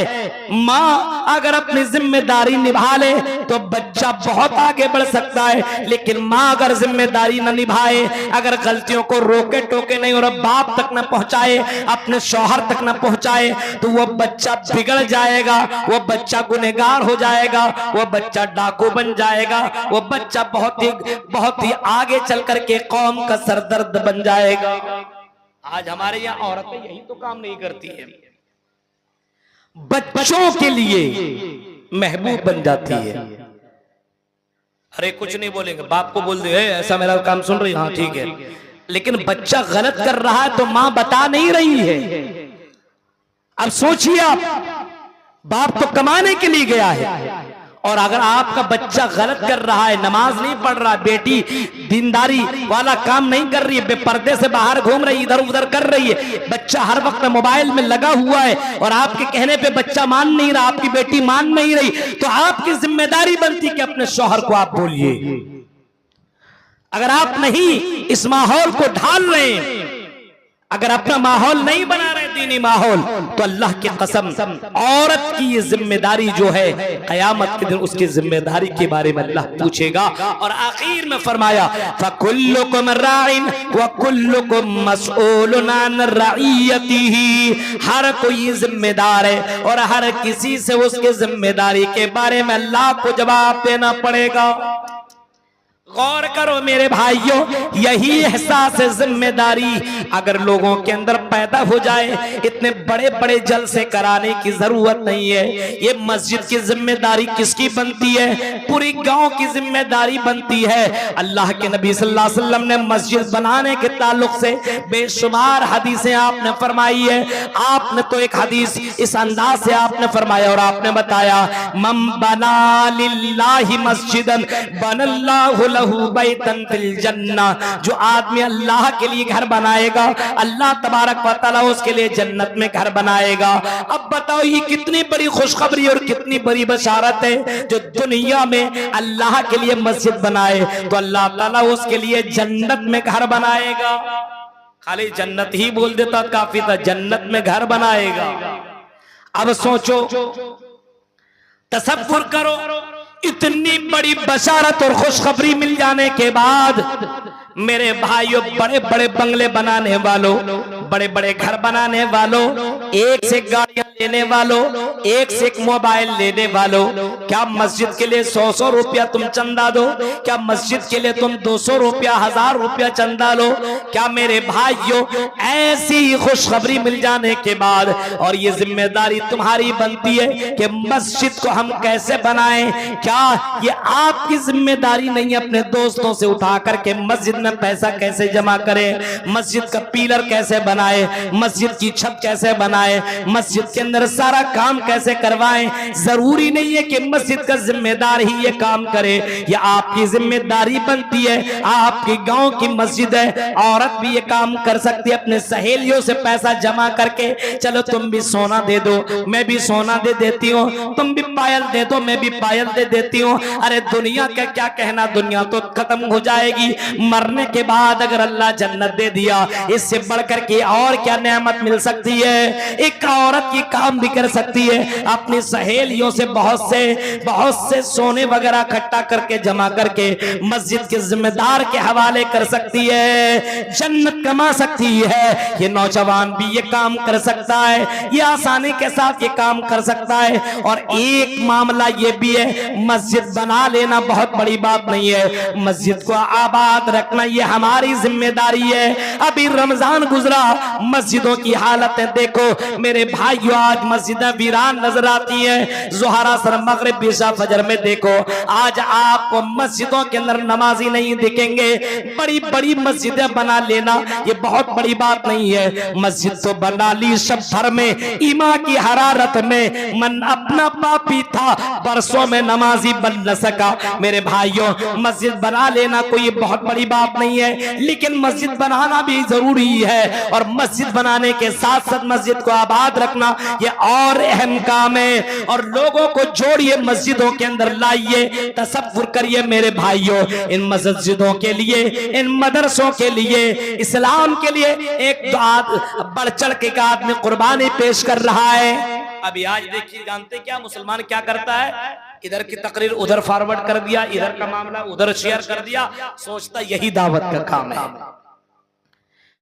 माँ अगर अपनी जिम्मेदारी निभा ले तो बच्चा बहुत आगे बढ़ सकता है, लेकिन माँ अगर जिम्मेदारी न निभाए, अगर गलतियों को रोके टोके नहीं और बाप तक न पहुंचाए, अपने शौहर तक न पहुंचाए, तो वो बच्चा बिगड़ जाएगा, वो बच्चा गुनहगार हो जाएगा, वो बच्चा डाकू बन जाएगा, वो बच्चा बहुत ही आगे चल करके कौम का सरदर्द बन जाएगा। आज हमारे यहाँ औरतें यही तो काम नहीं करती है, बच्चों के लिए महबूब बन जाती है। अरे कुछ नहीं बोलेंगे, बाप को बोल दे ऐसा मेरा काम सुन रही, हाँ ठीक है, लेकिन बच्चा गलत कर रहा है तो मां बता नहीं रही है। अब सोचिए आप, बाप तो कमाने के लिए गया है, और अगर आपका बच्चा गलत कर रहा है, नमाज नहीं पढ़ रहा, बेटी दीनदारी वाला काम नहीं कर रही है, बेपर्दे से बाहर घूम रही, इधर उधर कर रही है, बच्चा हर वक्त मोबाइल में लगा हुआ है, और आपके कहने पे बच्चा मान नहीं रहा, आपकी बेटी मान नहीं रही, तो आपकी जिम्मेदारी बनती कि अपने शौहर को आप बोलिए। अगर आप नहीं इस माहौल को ढाल रहे हैं, अगर अपना माहौल नहीं बना रहे दीनी माहौल, तो अल्लाह की कसम औरत की ये जिम्मेदारी जो है कयामत के दिन उसकी जिम्मेदारी के बारे में अल्लाह पूछेगा। और आखिर में फरमाया फकुल्लुकुम राइन व कुल्लुकुम मसऊलुन अन रइयतिही, हर कोई जिम्मेदार है और हर किसी से उसके जिम्मेदारी के बारे में अल्लाह को जवाब देना पड़ेगा। गौर करो मेरे भाइयों, यही एहसास जिम्मेदारी अगर लोगों के अंदर पैदा हो जाए, इतने बड़े बड़े जलसे कराने की जरूरत नहीं है। ये मस्जिद की जिम्मेदारी किसकी बनती है? पूरी गांव की जिम्मेदारी बनती है। अल्लाह के नबी सल्लल्लाहु अलैहि वसल्लम ने मस्जिद बनाने के ताल्लुक से बेशुमार हदीसें आपने फरमाई है। आपने तो एक हदीस इस अंदाज से आपने फरमाया और आपने बताया, मम बना लिल्लाहि मस्जिदन बनल्लाहु लहू बैतन फिल जन्नह, जो आदमी अल्लाह के लिए घर बनाएगा, अल्लाह तबारक व तआला उसके लिए जन्नत में घर बनाएगा। अब बताओ ये कितनी बड़ी खुशखबरी और कितनी बड़ी बशारत है। जो दुनिया में अल्लाह के लिए मस्जिद बनाए तो अल्लाह ताला उसके लिए जन्नत में घर बनाएगा। खाली जन्नत ही बोल देता काफी था, जन्नत में घर बनाएगा। अब सोचो, तसव्वुर करो, इतनी बड़ी बशारत और खुशखबरी मिल जाने के बाद मेरे भाइयों, बड़े बड़े बंगले बनाने वालों, बड़े बड़े घर बनाने वालों, एक से गाड़ियां लेने वालों, एक से एक मोबाइल लेने वालों, क्या मस्जिद के लिए 100-100 रुपया तुम चंदा दो? क्या मस्जिद के लिए तुम 200 रुपया, 1000 रुपया चंदा लो? क्या मेरे भाइयों, ऐसी खुशखबरी मिल जाने के बाद और ये जिम्मेदारी तुम्हारी बनती है कि मस्जिद को हम कैसे बनाएं? क्या ये आपकी जिम्मेदारी नहीं अपने दोस्तों से उठा करके मस्जिद में पैसा कैसे जमा करें, मस्जिद का पिलर कैसे बनाए, मस्जिद की छत कैसे बनाए, मस्जिद के अंदर सारा काम कैसे करवाएं? जरूरी नहीं है कि मस्जिद का जिम्मेदार ही ये काम करे, ये आपकी जिम्मेदारी बनती है। आपकी गांव की मस्जिद है, औरत भी ये काम कर सकती है, अपने सहेलियों से पैसा जमा करके, चलो तुम भी सोना दे दो, मैं भी सोना दे देती हूँ, तुम भी पायल दे दो, मैं भी पायल दे देती हूँ। अरे दुनिया का क्या कहना, दुनिया तो खत्म हो जाएगी। मरने के बाद अगर अल्लाह जन्नत दे दिया, इससे बढ़कर के और क्या नेमत मिल सकती है? एक औरत की काम भी कर सकती है, अपनी सहेलियों से बहुत से सोने वगैरह इकट्ठा करके जमा करके मस्जिद के जिम्मेदार के हवाले कर सकती है, जन्नत कमा सकती है। ये नौजवान भी ये काम कर सकता है, ये आसानी के साथ ये काम कर सकता है। और एक मामला ये भी है, मस्जिद बना लेना बहुत बड़ी बात नहीं है, मस्जिद को आबाद रखना ये हमारी जिम्मेदारी है। अभी रमजान गुजरा, मस्जिदों की हालतें देखो मेरे भाइयों, आज मस्जिदें वीरान नजर आती हैं। ज़ोहर, असर, मगरिब, इशा, फजर में देखो आज आपको मस्जिदों के अंदर नमाजी नहीं दिखेंगे। बड़ी बड़ी मस्जिदें बना लेना ये बहुत बड़ी बात नहीं है, मस्जिद तो बना ली सब भर में, ईमा की हरारत में मन अपना पापी था, बरसों में नमाजी बन न सका। मेरे भाइयों, मस्जिद बना लेना कोई बहुत बड़ी बात नहीं है, लेकिन मस्जिद बनाना भी जरूरी है। और मस्जिद बनाने के साथ साथ मस्जिद को आबाद रखना ये और अहम काम है। और लोगों को जोड़िए, मस्जिदों के अंदर लाइए। तसव्वुर करिए मेरे भाइयों, इन मस्जिदों के लिए, इन मदरसों के लिए, इस्लाम के लिए एक बढ़ चढ़ के एक आदमी कुर्बानी पेश कर रहा है। अभी आज देखिए, जानते क्या मुसलमान क्या करता है? इधर की तकरीर उधर फॉरवर्ड कर दिया, इधर का मामला उधर शेयर कर दिया, सोचता यही दावत का काम है।